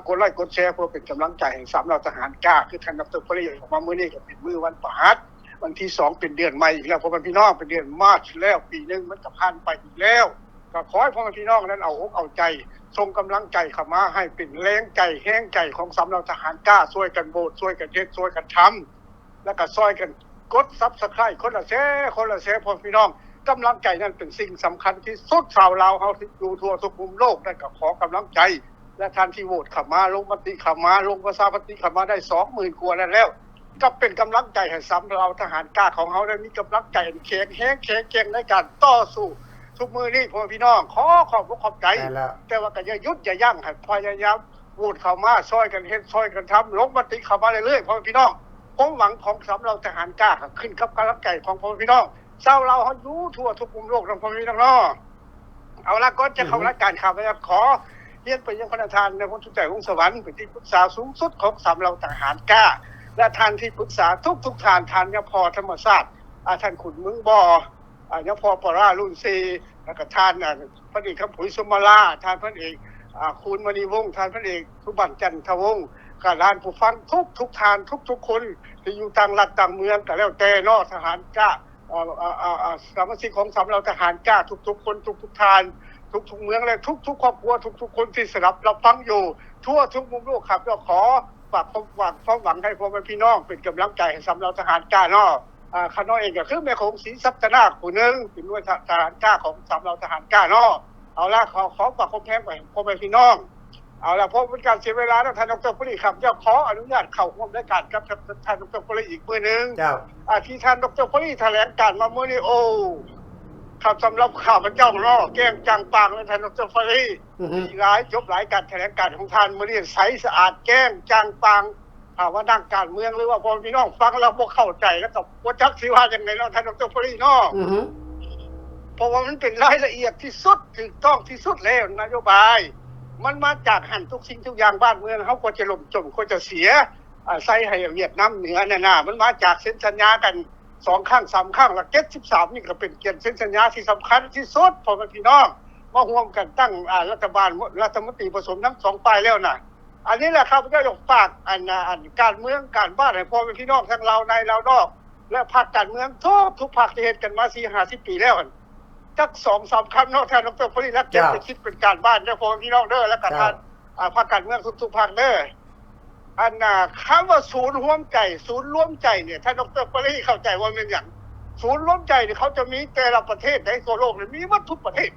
กดไลค์กดแชร์เพื่อเป็นกำลังใจให้สำหรับทหารกล้าคือท่านดร.ปริยออกมามื้อนี้ก็เป็นมื้อวันประหัสวันที่2เป็นเดือนใหม่อีกแล้วพ่อแม่พี่น้องเป็นเดือนมาร์ชแล้วปีนึงมันก็ผ่านไปอีกแล้วก็ขอให้พ่อแม่พี่น้องนั้นเอาอกเอาใจส่งกำลังใจเข้ามาให้เป็นแรงใจแห้งใจของสำหรับทหารกล้าช่วยกันโหวตช่วยกันเฮ็ดช่วยกันทำแล้วก็ช่วยกันกด Subscribe คนละแชร์พ่อแม่พี่น้องกำลังใจนั้นเป็นสิ่งสำคัญที่สุดชาวลาวเฮาที่อยู่ทั่วทุกมุมโลกนั่นก็ขอกำลังใจและท่านที่โหวตเข้ามาลงมติเข้ามาลงประชามติเข้ามาได้ 20,000 กว่าแล้วก็เป็นกำลังใจให้สำหรับทหารกล้าของเฮาได้มีกำลังใจแข็งแรงในการต่อสู้ทุกมื้อนี้พ่อพี่น้องขอบใจแต่ว่าก็อย่าหยุดอย่ายั้งให้พยายามโหวตเข้ามาช่วยกันเฮ็ดช่วยกันทำลงมติเข้ามาเรื่อยๆพ่อพี่น้องความหวังของสำหรับทหารกล้าขึ้นกับกำลังใจของพ่อพี่น้องชาวเราเฮาอยู่ทั่วทุกมุมโลกทั้งพ่อพี่น้องเนาะเอาล่ะก่อนจะเข้ารายการข่าวขอเรียนไปยังพระประธานในพ้นทุกใจของสวรรค์เป็นที่ปรึกษาสูงสุดของสำหรับทหารกล้าและท่านที่ปรึกษาทุกท่านยพธรรมศาสตร์ท่านขุนมึงบ่อยพปรารุ่น4แล้วก็ท่านพระเอกคำผุยสมราท่านพระเอกคุณมณีวงศ์ท่านพระเอกสุบันจันทวงศ์ก็ท่านผู้ฟังทุกท่านทุกคนที่อยู่ต่างรัฐต่างเมืองก็แล้วแต่เนาะทหารกล้าสมาชิกของสำหรับทหารกล้าทุกคนทุกท่านทุกเมืองและทุกครอบครัวทุกคนที่สนับรับฟังอยู่ทั่วทุกมุมโลกครับก็ขอฝากความหวังให้พ่อแม่พี่น้องเป็นกำลังใจให้สำหรับทหารกล้าเนาะข้าน้อยเองก็คือแม่ของศรีทรัพย์นาคผู้นึงเป็นหน่วยทหารกล้าของสำหรับทหารกล้าเนาะเอาล่ะขอฝากความแพงไปพ่อแม่พี่น้องเอาล่ะเพราะเป็นการเสียเวลาแล้วท่านดร.ปริครับจะขออนุญาตเข้าร่วมรายการกับท่านดร.ปริอีกมื้อนึงที่ท่านดร.ปริแถลงการมามื้อนี้โอ้ครับสำหรับข่าวพระเจ้าเนาะแก้งจังปางและท่านดร.ปริหลายจบหลายการแถลงการของท่านมื้อนี้ใสสะอาดแก้งจังปางว่าดังการเมืองหรือว่าพ่อพี่น้องฟังแล้วบ่เข้าใจแล้วก็บ่จักสิว่าจังได๋เนาะท่านดร.ปริเนาะเพราะว่ามันเป็นรายละเอียดที่สุดถูกต้องที่สุดแล้วนโยบายมันมาจากหันทุกสิ่งทุกอย่างบ้านเมืองเฮาก็จะล่มจมก็จะเสียใส่ให้เวียดนามเหนือนั่นน่ะมันมาจากเซ็นสัญญากัน2ครั้ง3ครั้งแล้ว73นี่ก็เป็นเกียรติเซ็นสัญญาที่สำคัญที่สุดพ่อพี่น้องมาร่วมกันตั้งรัฐบาลรัฐมนตรีผสมทั้ง2ฝ่ายแล้วน่ะอันนี้แหละครับก็อยากฝากการเมืองการบ้านให้พ่อพี่น้องทั้งเราในเรานอกและภาคการเมืองทุกภาคที่เฮ็ดกันมา 4-50 ปีแล้วจัก 2-3 คำเนาะท่านดร.ปริรัตน์เก็บไปคิดเป็นการบ้านเด้อพ่อพี่น้องเด้อแล้วก็ท่านภาคการเมืองทุกภาคเด้อคำว่าศูนย์รวมใจเนี่ยท่านดร.ปริเข้าใจว่าเป็นหยังศูนย์รวมใจนี่เขาจะมีแต่ละประเทศในทั่วโลกนี่มีหมดทุกประเทศ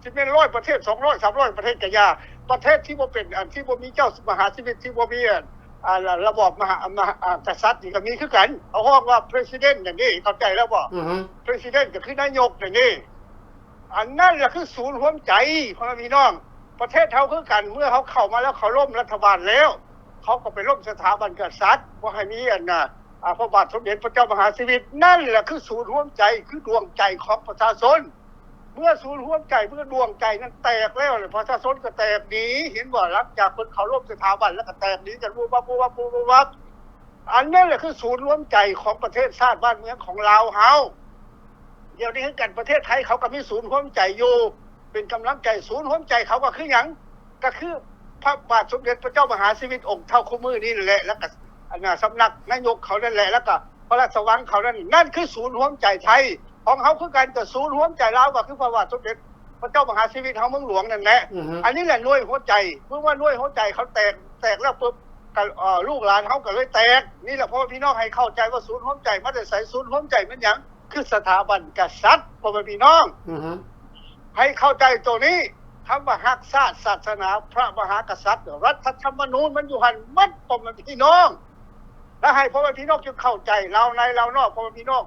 สิเป็น100ประเทศ200 300ประเทศก็อย่าประเทศที่บ่เป็นที่บ่มีเจ้ามหาชีวิตที่บ่มีระบอบมหากษัตริย์นี่ก็มีคือกันเอาฮ้องว่า president อย่างนี้เข้าใจแล้วบ่president ก็คือนายกอย่างนี้อันนั้นแหละคือศูนย์รวมใจพ่อพี่น้องประเทศเฮาคือกันเมื่อเขาเข้ามาแล้วเขาล้มรัฐบาลแล้วเขาก็ไปล้มสถาบันกษัตริย์บ่ให้มีพระบาทสมเด็จพระเจ้ามหาชีวิตนั่นแหละคือศูนย์รวมใจคือดวงใจของประชาชนเมื่อศูนย์รวมใจเมื่อดวงใจนั้นแตกแล้วประชาชนก็แตกหนีเห็นบ่หลังจากคนเขาล้มสถาบันแล้วก็แตกหนีกันวูบอันนั้นแหละคือศูนย์รวมใจของประเทศชาติบ้านเมืองของเราเฮาเดี๋ยวนี้กันประเทศไทยเขาก็มีศูนย์รวมใจอยู่เป็นกำลังใจศูนย์รวมใจเขาก็คือหยังก็คือพระบาทสมเด็จพระเจ้ามหาชีวิตองค์เท่าคู่มือนี่แหละแล้วก็สำนักนายกเขานั่นแหละแล้วก็พระราชวังเขานั่นคือศูนย์รวมใจไทยของเขาคือการจะศูนย์รวมใจลาวก็คือพระบาทสมเด็จพระเจ้ามหาชีวิตเฮาเมืองหลวงนั่นแหละอันนี้แหละหน่วยหัวใจเมื่อว่าหน่วยหัวใจเขาแตกแล้วปุ๊บลูกหลานเฮาก็เลยแตกนี่แหละพ่อพี่น้องให้เข้าใจว่าศูนย์รวมใจมาแต่ไสศูนย์รวมใจมันหยังคือสถาบันกษัตริย์พ่อพี่น้องให้เข้าใจตัวนี้คำว่ารักชาติศาสนาพระมหากษัตริย์รัฐธรรมนูญมันอยู่หั่นหมดพ่อพี่น้องและให้พ่อพี่น้องจึงเข้าใจเราในเรานอกพ่อพี่น้อง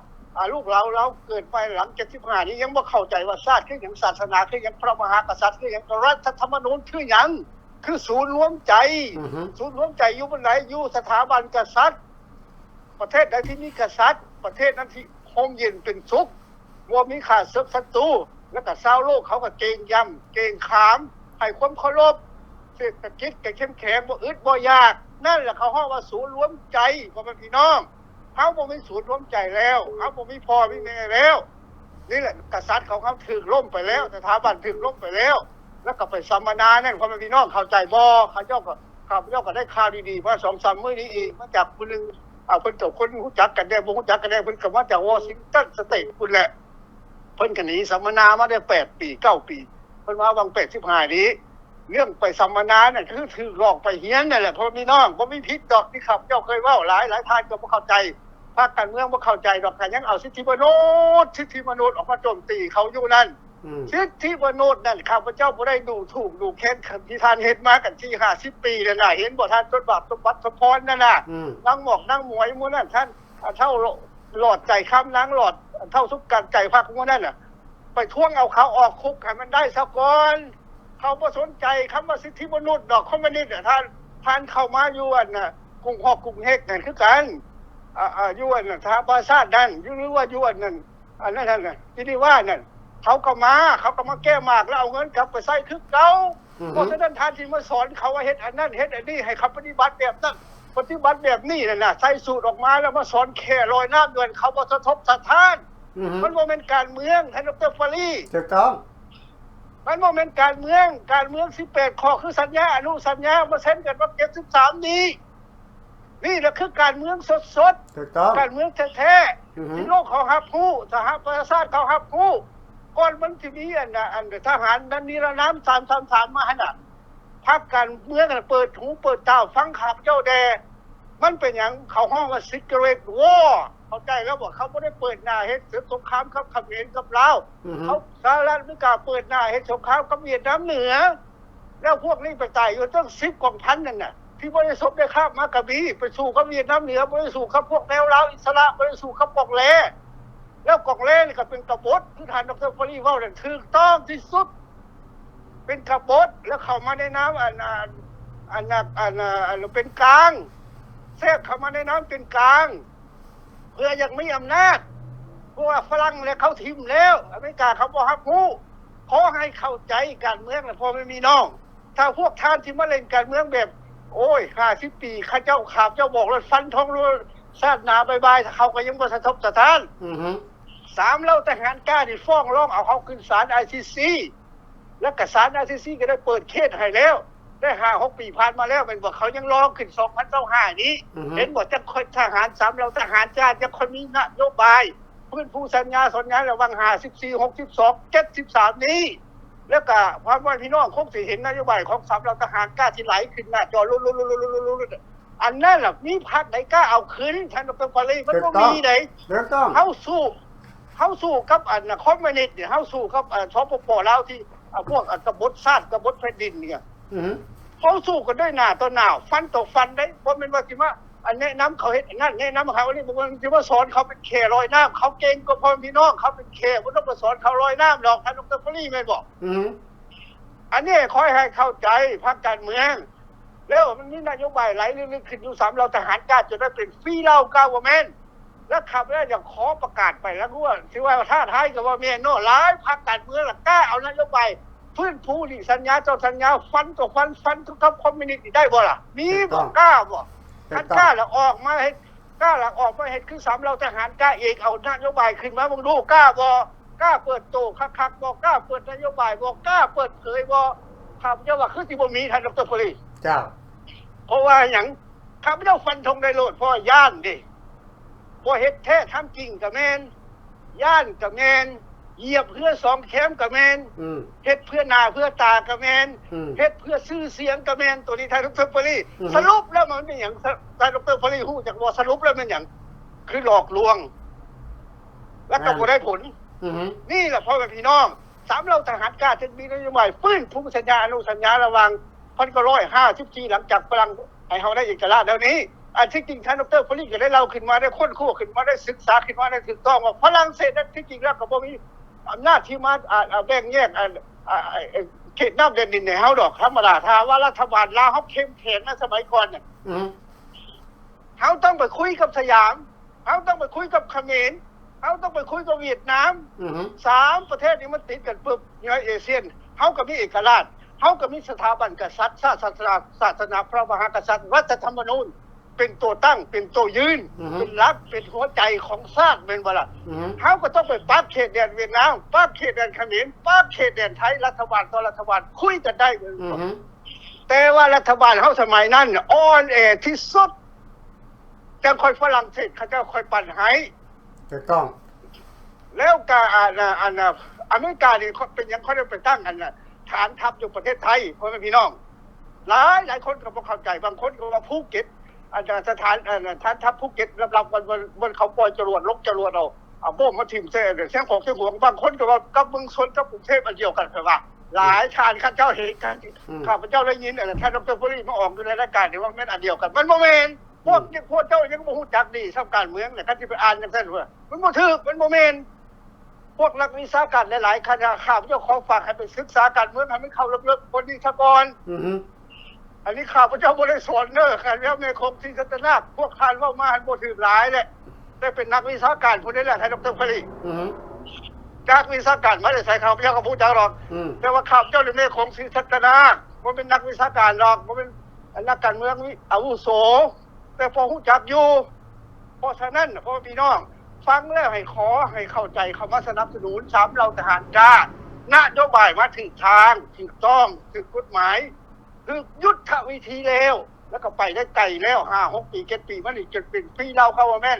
ลูกเราเกิดไปหลัง75นี้ยังบ่เข้าใจว่าชาติคือหยังศาสนาคือหยังพระมหากษัตริย์คือหยังรัฐธรรมนูญคือหยังคือศูนย์รวมใจศูนย์รวมใจอยู่บนไหนอยู่สถาบันกษัตริย์ประเทศใดที่มีกษัตริย์ประเทศนั้นที่ร่มเย็นเป็นสุขบ่มีข้าศึกศัตรูแล้วก็ชาวโลกเขาก็เกรงยำเกรงขามให้ความเคารพเศรษฐกิจก็เข้มแข็งบ่อึดบ่ยากนั่นแหละเขาฮ้องว่าศูนย์รวมใจพ่อพี่น้องเฮาบ่มีศูนย์รวมใจแล้วเฮาบ่มีพ่อมีแม่แล้ว นี่แหละกษัตริย์ของเขาถึกล่มไปแล้วสถาบันถึกล่มไปแล้วแล้วก็ไปสัมมนานั่นพ่อแม่พี่น้องเข้าใจบ่ข้าเจ้าก็ได้ข่าวดีๆมา 2-3 มื้อนี้อีกมาจากผู้นึงเพิ่นกับคนรู้จักกันได้บ่รู้จักกันได้เพิ่นก็มาจากวอชิงตันสเตทพุ่นแหละเพิ่นก็หนีสัมมนามาได้8 ปี9 ปีเพิ่นมาวัง85นี้เรื่องไปสัมมนานั่นคือถือหลอกไปเฮียนนั่นแหละพ่อพี่น้องบ่มีผิดดอกที่ข้าพเจ้าเคยเว้าหลายท่านก็บ่เข้าใจภาคการเมืองบ่เข้าใจดอกแต่ยังเอาสิทธิมนุษย์ออกมาโจมตีเขาอยู่นั่นสิทธิมนุษย์นั่นข้าพเจ้าบ่ได้ดูถูกดูแค้นที่ท่านเฮ็ดมากันที่50 ปีนั่นน่ะเห็นบ่ท่านต้นบาปสมบัติสมพรนั่นน่ะนั่งหมอกนั่งหมวยหมู่นั่นท่านเท่าหลอดใจค้ำนางหลอดเท่าสุกกันใจพรรคหมู่นั่นน่ะไปท่วงเอาเขาออกคุกให้มันได้ซะก่อนเขาบ่สนใจคำว่าสิทธิมนุษย์ดอกคอมมิวนิสต์ท่านเข้ามาอยู่อันน่ะกรุงฮอกกรุงเฮกนั่นคือกันอยู่อันน่ะทาบาซาดนั่นหรือว่าอยู่อันนั้นอันนั้นน่ะที่นี่ว่านั่นเขาก็มาแก้หมากแล้วเอาเงินกลับไปใส่คือเก่าเพราะฉะนั้นท่านที่มาสอนเขาว่าเฮ็ดอันนั้นเฮ็ดอันนี้ให้เขาปฏิบัติแบบนั้นปฏิบัติแบบนี้นั่นน่ะใส่สูตรออกมาแล้วมาสอนแค่ลอยน้ำเงินเขาบ่สะทบสะท้านมันบ่แม่นการเมืองท่านดร.ฟารีถูกต้องมันบ่แม่นการเมือง18ข้อคือสัญญาอนุสัญญามาเซ็นกันว่า73นี้นี่แหละคือการเมืองสดๆถูกต้องการเมืองแท้ๆที่โลกเขารับรู้สหประชาชาติเขารับรู้ก่อนมันสิมีอันทหารนั้นนิรนาม333มาหั่นน่ะพรรคการเมืองน่ะเปิดหูเปิดตาฟังข้าพเจ้าแดมันเป็นหยังเขาฮ้องว่า Secret War เข้าใจแล้วบ่เขาบ่ได้เปิดหน้าเฮ็ดสงครามกับเขมรกับลาวเขาสหรัฐอเมริกาเปิดหน้าเฮ็ดสงครามกับเวียดนามเหนือแล้วพวกนี้ไปตายอยู่ตั้ง10 กว่าพันนั่นน่ะที่บ่ได้สบได้ข้ามมากระบี่ไปสู้กับเวียดนามเหนือบ่ได้สู้กับพวกแนวลาวอิสระบ่ได้สู้กับกองแลแล้วกองแลนี่ก็เป็นกบฏที่ท่านดร.ฟารีเว้านั่นถูกต้องที่สุดเป็นกบฏแล้วเข้ามาในน้ำเป็นกลางแทรกเข้ามาในน้ำเป็นกลางเพื่ออยากมีอำนาจเพราะว่าฝรั่งเนี่ยเขาทิ่มแล้วอเมริกาเขาบ่รับรู้ขอให้เข้าใจการเมืองน่ะพอไม่มีน้องถ้าพวกท่านที่มาเล่นการเมืองแบบโอ้ย50 ปีข้าเจ้าขาบเจ้าบอกแล้วฟันทองรู้ชาติหน้าบายๆเขาก็ยังบ่สะทบสะท้าน3เราทหารกล้าที่ฟ้องร้องเอาเขาขึ้นศาล ICC แล้วก็ศาล ICC ก็ได้เปิดเคสให้แล้วได้5-6 ปีผ่านมาแล้วเป็นบอกเขายังร้องขึ้น2025นี้เห็นบ่จักคนทหาร3เราทหารจ้าจักคนมีนโยบายพื้นผู้สัญญาระหว่าง54 62 73นี้แล้วก็พ่อแม่พี่น้องคงสิเห็นนโยบายของ3เราทหารกล้าที่ไหลขึ้นหน้าจอลุๆอันนั้นล่ะมีพรรคใดกล้าเอาคืนท่านดร.ฟารีมันบ่มีไดเฮาสู้กับคอมมิวนิสต์เนี่ยเฮาสู้กับสปป.ลาวที่พวกกบฏชาติกบฏแผ่นดินเนี่ยเขาสู้กันด้วยหน้าต่อหน้าฟันต่อฟันได้บ่แม่นว่าสิมาแนะนำเขาเฮ็ดงั้นแนะนำเขานี่บ่ว่าสิมาสอนเขาเป็นแค่ลอยน้ำเขาเก่งกว่าพ่อพี่น้องเขาเป็นแค่บ่ต้องมาสอนเขาลอยน้ำดอกท่านดร.ฟารีแม่นบ่อันนี้ขอให้เข้าใจพรรคการเมืองแล้วมันมีนโยบายหลายเรื่องขึ้นอยู่3เราทหารกล้าจนได้เป็นฟรีเรากาวแม่นแล้วขับแล้วอย่างขอประกาศไปแล้วว่าสิว่าท่าท้ายก็ว่าแม่นโน่หลายพรรคการเมืองล่ะกล้าเอานโยบายฟื้นฟูนี่สัญญาเจ้าสัญญาฟันต่อฟันกับคอมมิวนิสต์ได้บ่ล่ะมีบ่กล้าบ่ท่านกล้าแล้วออกมาเฮ็ดกล้าแล้วออกมาเฮ็ดคือ3เราทหารกล้าเองเอานโยบายขึ้นมาบ่ดูกล้าบ่กล้าเปิดโตคักๆบ่กล้าเปิดนโยบายบ่กล้าเปิดเผยบ่ข้าพเจ้าว่าคือสิบ่มีท่านดร.ฟารีเจ้าเพราะว่าหยังข้าพเจ้าฟันธงได้โลดเพราะย่านดิบ่เฮ็ดแท้ทำจริงก็แม่นย่านก็แม่นเหยียบเพื่อ2แคมก็แม่นเฮ็ดเพื่อหน้าเพื่อตาก็แม่นเฮ็ดเพื่อชื่อเสียงก็แม่นตัวนี้ท่านดร.ฟารีสรุปแล้วมันเป็นหยังท่านดร.ฟารีฮู้จักบ่สรุปแล้วมันหยังคือหลอกลวงแล้วก็บ่ได้ผลนี่แหละพ่อแม่พี่น้อง3เราทหารกล้าจะมีนโยบายฟื้นฟูสัญญาอนุสัญญาระหว่าง1954หลังจากฝรั่งให้เฮาได้เอกราชแล้วนี้อันที่จริงท่านดร.ฟารีก็ได้เล่าขึ้นมาได้ค้นคว้าขึ้นมาได้ศึกษาขึ้นมาได้ถูกต้องว่าฝรั่งเศสนั้นที่จริงแล้วก็บ่มีอำนาจที่มาแบ่งแยกเขตน้ำแดนดินให้เฮาดอกธรรมดาถ้าว่ารัฐบาลลาวเฮาเข้มแข็งในสมัยก่อนเนี่ยเฮาต้องไปคุยกับสยามเฮาต้องไปคุยกับเขมรเฮาต้องไปคุยกับเวียดนาม3ประเทศนี้มันติดกันปึ๊บในเอเชียเฮาก็มีเอกราชเฮาก็มีสถาบันกษัตริย์ศาสนาพระมหากษัตริย์รัฐธรรมนูญ เป็นตัวตั้งเป็นตัวยืน อือฮึ เป็นหลักเป็นหัวใจของชาติแม่นบ่ล่ะ อือฮึ เขาก็ต้องไปปราบเขตแดนเวียดนามปราบเขตแดนเขมรปราบเขตแดนไทยรัฐบาลต่อรัฐบาลคุยกันได้เลย อือฮึ แต่ว่ารัฐบาลเฮาสมัยนั้นน่ะอ่อนแอที่สุดจังค่อยฝรั่งเศสเขาเจ้าค่อยปั่นให้ ถูกต้อง แล้วก็อเมริกานี่เขาเป็นหยังเขาได้ไปตั้งอันน่ะฐานทัพอยู่ประเทศไทยพ่อแม่พี่น้องหลายคนก็บ่เข้าใจบางคนก็ว่าภูเก็ตอันน่ะสถานฐานทัพภูเก็ตรับบนเขาปล่อยจรวดลงจรวดเอาโบมมาทิ่มเสียงของเสียงหวงบางคนก็ว่ากับเมืองชนกับกรุงเทพอันเดียวกันคือว่าหลายชาญข้าเจ้าเห็นกันข้าพเจ้าได้ยินท่านดร.พลีมาออกอยู่ในรายการนี่ว่าแม่นอันเดียวกันมันบ่แม่นพวกเจ้ายังบ่ฮู้จักดีสำการเมืองเนี่ยท่านสิไปอ่านจังซั่นว่ามันบ่ถูกมันบ่แม่นพวกนักวิชาการหลายๆคณะข้าพเจ้าขอฝากให้ไปศึกษาการเมืองให้มันเข้าลึกๆคนนี้ซะก่อน อือฮึ อันนี้ข้าพเจ้าบ่ได้สอนเด้อค่ะแล้วในคงศรีสัตนาคพวกท่านเว้ามาหันบ่ถูกหลายแหละได้เป็นนักวิชาการผู้นี้แหละท่านดร.พลี อือฮึ จากวิชาการมาได้ใส่ข้าพเจ้าก็พูดจักหรอก อืม แต่ว่าข้าพเจ้าในคงศรีสัตนาคบ่เป็นนักวิชาการหรอกบ่เป็นนักการเมืองอาวุโสแต่พอฮู้จักอยู่เพราะฉะนั้นพ่อพี่น้องฟังแล้วให้ขอให้เข้าใจคำว่าสนับสนุนสามเราทหารกล้านโยบายมาถึงทางถูกต้องถูกกฎหมายคือยุทธวิธีแล้วก็ไปได้ไกลแล้ว5-6 ปี7 ปีมันนี่จนเป็นปีเราเข้าว่าแม่น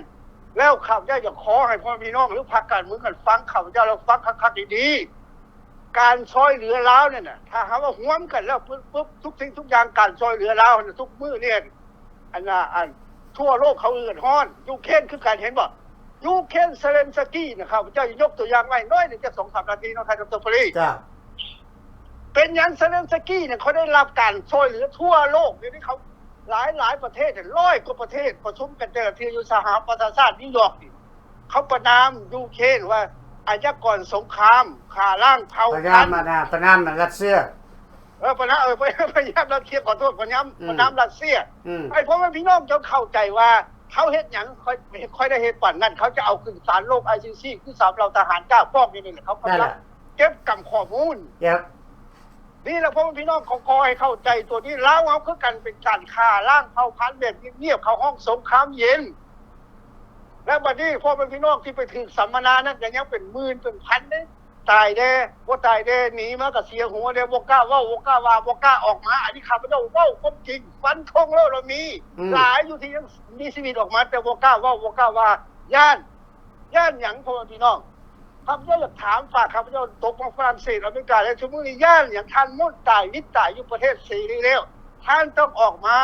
แล้วข้าพเจ้าอยากขอให้พ่อพี่น้องหรือพรรคการเมืองกันฟังข้าพเจ้าแล้วฟังคักๆดีๆการช่วยเหลือลาวเนี่ยน่ะถ้าหาว่าห่วมกันแล้วปุ๊บทุกสิ่งทุกอย่างการช่วยเหลือลาวทุกมื้อเนี่ยอันทั่วโลกเขาเอื้อนฮ้อนยูเครนคือการเห็นบ่ยูเครนเซเลนสกี้นะครับเจ้ายกตัวอย่างไว้น้อยนึงจะ 2-3 นาทีเนาะท่านดร.พลี จ้า เป็นหยังเซเลนสกี้เนี่ยเขาได้รับการช่วยเหลือทั่วโลกเดี๋ยวนี้เขาหลายประเทศ100 กว่าประเทศประชุมกันแต่ละทีอยู่สหประชาชาตินิวยอร์กนี่เขาประนามยูเครนว่าอาชญากรสงครามฆ่าล้างเผ่า พยายา พั ม นธุ์ มานะประนามรัสเซีย พยายามรัสเซียขอโทษพยายามประนามรัสเซีย อืม ไอ้พ่อแม่พี่น้องจะเข้าใจว่าเขาเฮ็ดหยังค่อยได้เฮ็ดปั่นนั่นเขาจะเอาขึ้นศาลโลก ICC คือศาลเราทหารกล้าป้องนี่แหละเขา นั่น กำ แห ลัง ละ เก็บกำข้อมูล เย็บ นี่แหละพ่อแม่พี่น้องขอให้เข้าใจตัวนี้แล้วเอาคือกันเป็นการฆ่าล้างเผ่าพันธุ์แบบเงียบๆเข้าห้องสงครามเย็น แล้วบัดนี้พ่อแม่พี่น้องที่ไปถึงสัมมนานั้นก็ยังเป็นหมื่นเป็นพันเด้ตายเด้บ่ตายเด้หนีมาก็เสียหัวเด้บ่กล้าเว้าบ่กล้าว่าบ่กล้าออกมาอันนี้ข้าพเจ้าเว้าความจริงฟันธงแล้วเรามีหลายอยู่ที่ยังมีชีวิตออกมาแต่บ่กล้าเว้าบ่กล้าว่าย่านหยังพ่อแม่พี่น้องข้าพเจ้าอยากถามฝากข้าพเจ้าตกมาฝรั่งเศสอเมริกาแล้วชั่วโมงนี้ย่านหยังท่านมุ่นตายนิดตายอยู่ประเทศซีรีแล้วท่านต้องออกมา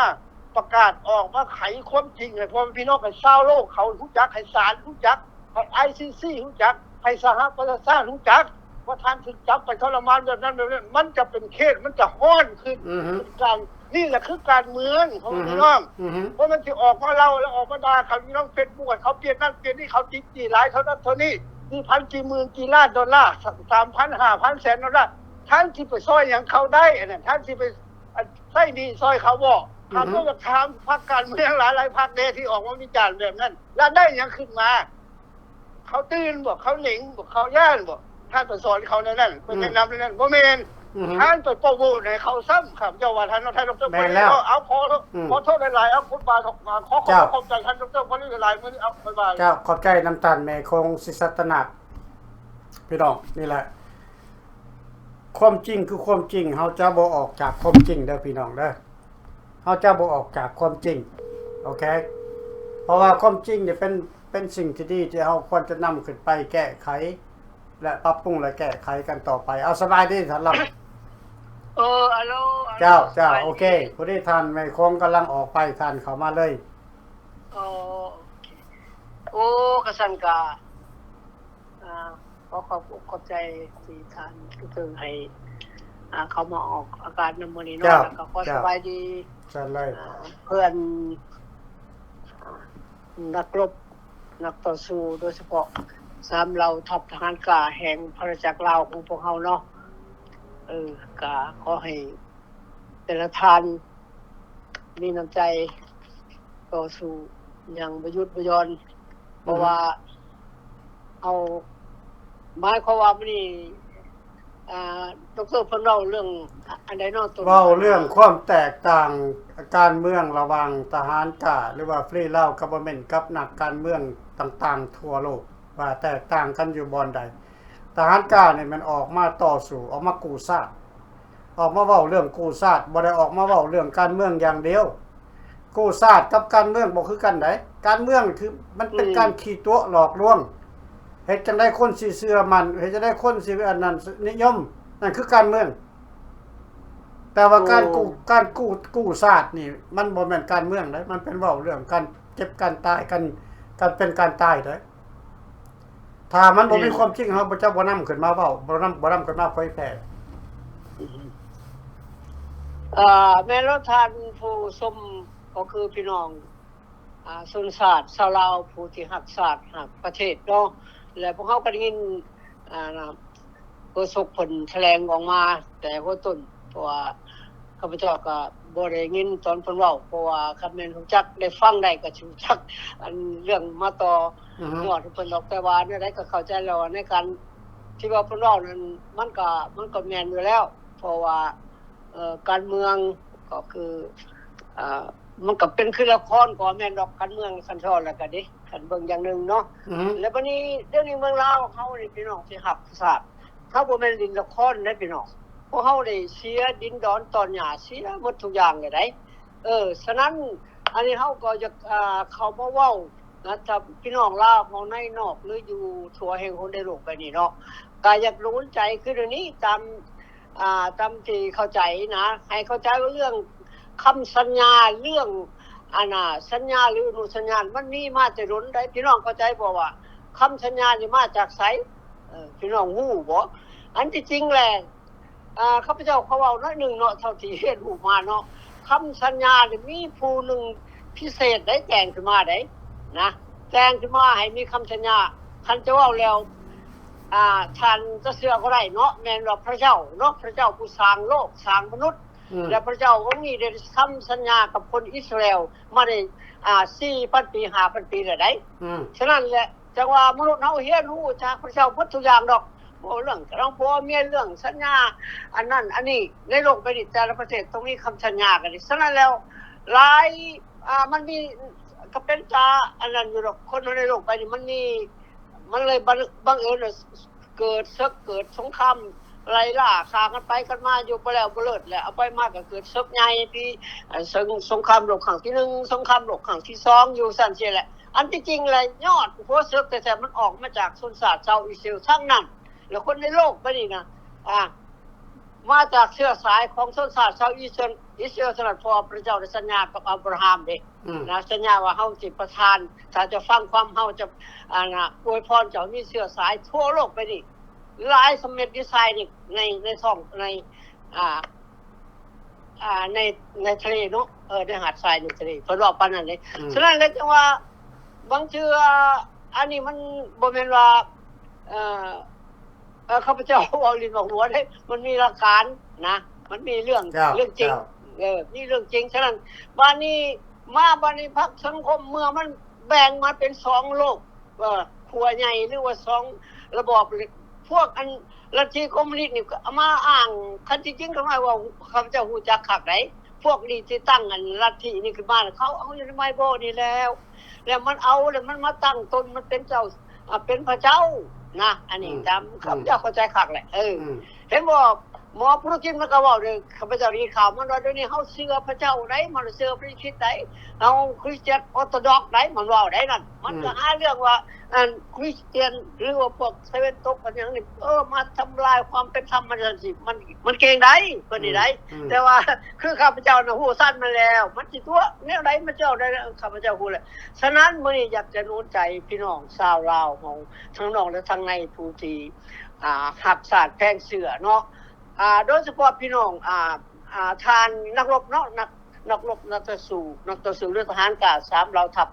ประกาศออกมาไขความจริงให้พ่อแม่พี่น้องให้ชาวโลกเขารู้จักให้ศาลรู้จักให้ ICC รู้จักให้สหประชาชาติรู้จักว่าท่านถูกจับไปทรมานแบบนั้นแบบนี้มันจะเป็นเคสมันจะฮ้อนขึ้น อือฮึ เป็นการนี่แหละคือการเมืองของพี่น้อง อือฮึ เพราะมันจะออกมาเล่าแล้วออกมาด่าเขาพี่น้องเฟซบุ๊กเขาเปลี่ยนนั่นเปลี่ยนนี่เขาจีหลายเท่านั้นเท่านี้กี่พันกี่หมื่นกี่ล้านดอลลาร์ 3,000 5,000 แสนดอลลาร์ท่านที่ไปซอยอย่างเขาได้อันนั้นท่านที่ไปใส่ดีซอยเขาบอกท่านก็จะถามพรรคการเมืองหลายๆพรรคเดที่ออกมาวิจารณ์แบบนั้นแล้วได้หยังขึ้นมาเขาตื่นบอกเขาหนิงบอกเขาย่านบอกท่านไปสอนเขาในนั้นไปแนะนำในนั้นบ่แม่น อือฮึ ท่านไปโปรโมทให้เขาซ้ำครับเจ้าว่าท่านดร. แม่นแล้ว เอาขอโทษหลายๆเอาคุณบาทมาขอขอบใจท่านดร. พลีหลายๆมื้อนี้เอาบ๊ายบาย เจ้าขอบใจน้ำตาลแม่คงศิสัตนาคพี่น้องนี่แหละความจริงคือความจริงเฮาจะบ่ออกจากความจริงเด้อพี่น้องเด้อเฮาจะบ่ออกจากความจริงโอเคเพราะว่าความจริงเนี่ยเป็นสิ่งที่ดีที่เฮาควรจะนำขึ้นไปแก้ไข และปรับปรุงและแก้ไขกันต่อไปเอาสบายดีท่านรับ อัลโหล เจ้าโอเคผู้ที่ท่านแม่คงกำลังออกไปท่านเข้ามาเลย โอเคโอ้กระสันกาขอขอบใจที่ท่านคือให้เขามาออกอาการนำมื้อนี้เนาะแล้วก็ขอสบายดี เชิญเลย เพื่อนนักรบนักต่อสู้โดยเฉพาะ3เราทัพทหารกล้าแห่งพระจักรลาวของพวกเฮาเนาะก็ขอให้แต่ละท่านมีน้ำใจต่อสู้อย่างบ่หยุดบ่หย่อนเพราะว่าเอาหมายความว่ามื้อนี้ ดร.เพิ่นเล่าเรื่องอันใดเนาะตัว เว้าเรื่องความแตกต่างการเมืองระหว่างทหารกาหรือว่า Free Lao Government กับนักการเมืองต่างๆทั่วโลกว่าแตกต่างกันอยู่บ่อนใดทหารกาเนี่ยมันออกมาต่อสู้ออกมากู้ชาติออกมาเว้าเรื่องกู้ชาติบ่ได้ออกมาเว้าเรื่องการเมืองอย่างเดียวกู้ชาติกับการเมืองบ่คือกันไดการเมืองคือมันเป็นการขี้ตัวหลอกลวงเฮ็ดจังได๋คนสิเชื่อมันเฮ็ดจังได๋คนสิอันนั้นนิยมนั่นคือการเมืองแต่ว่าการกู้ชาตินี่มันบ่แม่นการเมืองเด้มันเป็นเว้าเรื่องการเจ็บการตายกันการเป็นการตายเด้ถ้ามันบ่มีความจริงเฮาบ่จะบ่นำขึ้นมาเว้าบ่นำขึ้นมาเผยแพร่ แม่นแล้วท่านผู้ชมก็คือพี่น้องชนชาติชาวลาวผู้ที่รักชาติรักประเทศเนาะและพวกเขาก็ได้ยินโฆษกเพิ่นแถลงออกมาแต่ว่าต้นเพราะว่าข้าพเจ้าก็บ่ได้ยินตอนเพิ่นเว้าเพราะว่าคันแม่นรู้จักได้ฟังได้ก็สิรู้จักอันเรื่องมาต่อยอดเพิ่นดอกแต่ว่าเนี่ยได้ก็เข้าใจแล้วในการที่ว่าเพิ่นเว้านั้นมันก็แม่นอยู่แล้วเพราะว่าการเมืองก็คือมันก็เป็นคือละครก็แม่นดอกการเมืองคันซ้อนแล้วก็ดิคันเบิ่งอย่างนึงเนาะแล้วบัดนี้เดี๋ยวนี้เมืองลาวเฮานี่พี่น้องสิรักชาติเฮาบ่แม่นดินละครเด้พี่น้องพวกเฮาได้เสียดินดอนตอนหญ้าเสียหมดทุกอย่างเลยได้ฉะนั้นอันนี้เฮาก็จะเข้ามาเว้านะถ้าพี่น้องลาวเฮาในนอกหรืออยู่ทั่วแห่งหนในโลกไปนี่เนาะก็อยากรู้ใจคือเดี๋ยวนี้ตามที่เข้าใจนะให้เข้าใจว่าเรื่องคำสัญญาเรื่องสัญญาหรืออนุสัญญามันมีมาแต่รุ่นใดพี่น้องเข้าใจบ่ว่าคำสัญญานี่มาจากไสพี่น้องฮู้บ่อันที่จริงแหละข้าพเจ้าเขาเว้าน้อยนึงเนาะเท่าที่เห็นฮู้มาเนาะคำสัญญานี่มีผู้นึงพิเศษได้แจ้งขึ้นมาได้นะแจ้งขึ้นมาให้มีคำสัญญาคันจะเว้าแล้วท่านจะเชื่อก็ได้เนาะแม่นว่าพระเจ้าเนาะพระเจ้าผู้สร้างโลกสร้างมนุษย์และพระเจ้าองค์นี้ได้ทำสัญญากับคนอิสราเอลมาได้4,000 ปี 5,000 ปีแล้วได้ฉะนั้นแหละจังว่ามนุษย์เฮาเรียนรู้จากพระเจ้าหมดทุกอย่างดอกบ่เรื่องต้องพ่อเมียเรื่องสัญญาอันนั้นอันนี้ในโลกใบนี้แต่ละประเทศต้องมีคำสัญญากันฉะนั้นแล้วหลายมันมีก็เป็นอันนั้นอยู่ดอกคนในโลกใบนี้มันเลยบังเอิญเกิดศึกเกิดสงครามไล่ล่าฆ่ากันไปกันมาอยู่บ่แล้วบ่เลิศแล้วเอาไปมาก็เกิดศึกใหญ่ที่สงครามโลกครั้งที่1สงครามโลกครั้งที่2อยู่ซั่นซี่แหละอันที่จริงเลยยอดหัวศึกแต่มันออกมาจากชนชาติชาวอิสราเอลทั้งนั้นแล้วคนในโลกบัดนี้นะมาจากเชื้อสายของชนชาติชาวอิสราเอลสนับพอพระเจ้าได้สัญญากับอับราฮัมเด้นะสัญญาว่าเฮาสิประทานถ้าจะฟังความเฮาจะอวยพรเจ้ามีเชื้อสายทั่วโลกไปนี่หลายสมเด็จดีไซน์นี่ในช่องในทะเลเนาะในหาดทรายในทะเลเพิ่นว่าปานนั้นเด้ฉะนั้นแล้วจังว่าบางเทื่ออันนี้มันบ่แม่นว่าข้าพเจ้าเอาลิ้นบอกหัวได้มันมีหลักฐานนะมันมีเรื่องจริงนี่เรื่องจริงฉะนั้นบ้านนี้พรรคสังคมเมื่อมันแบ่งมาเป็น2โลกขั้วใหญ่หรือว่า2ระบอบพวกอันลัทธิคอมมิวนิสต์นี่เอามาอ้างคันจริงๆก็หมายว่าข้าพเจ้าฮู้จักคักได้พวกนี้ที่ตั้งอันลัทธินี่ขึ้นมาเขาเอาอยู่ในไมโบนี่แล้วมันเอาแล้วมันมาตั้งตนมันเป็นเจ้าเป็นพระเจ้านะอันนี้ตามข้าพเจ้าเข้าใจคักแหละเห็นบ่หมอพุทธกินมันก็เว้าเลยข้าพเจ้าได้ข่าวมันว่าเดี๋ยวนี้เฮาเชื่อพระเจ้าได้มันเชื่อพระคริสต์ได้เฮาคริสเตียนออร์โธดอกซ์ได้มันเว้าได้นั่นมันก็หาเรื่องว่าคริสเตียนหรือว่าพวกเซเว่นตกกันอย่างนี้มาทำลายความเป็นธรรมมันจังซี่มันเก่งได้เพิ่นนี่ได้แต่ว่าคือข้าพเจ้าน่ะฮู้ซั่นมาแล้วมันสิตัวแนวใดมันเจ้าได้ข้าพเจ้าฮู้แหละฉะนั้นมื้อนี้อยากจะหนุนใจพี่น้องชาวลาวของทั้งนอกและทั้งในผู้ที่รักชาติแพงเสื้อเนาะโดยเฉพาะพี่น้องทานนักรบเนาะนักรบนักต่อสู้เรือทหารกา3เราทัพ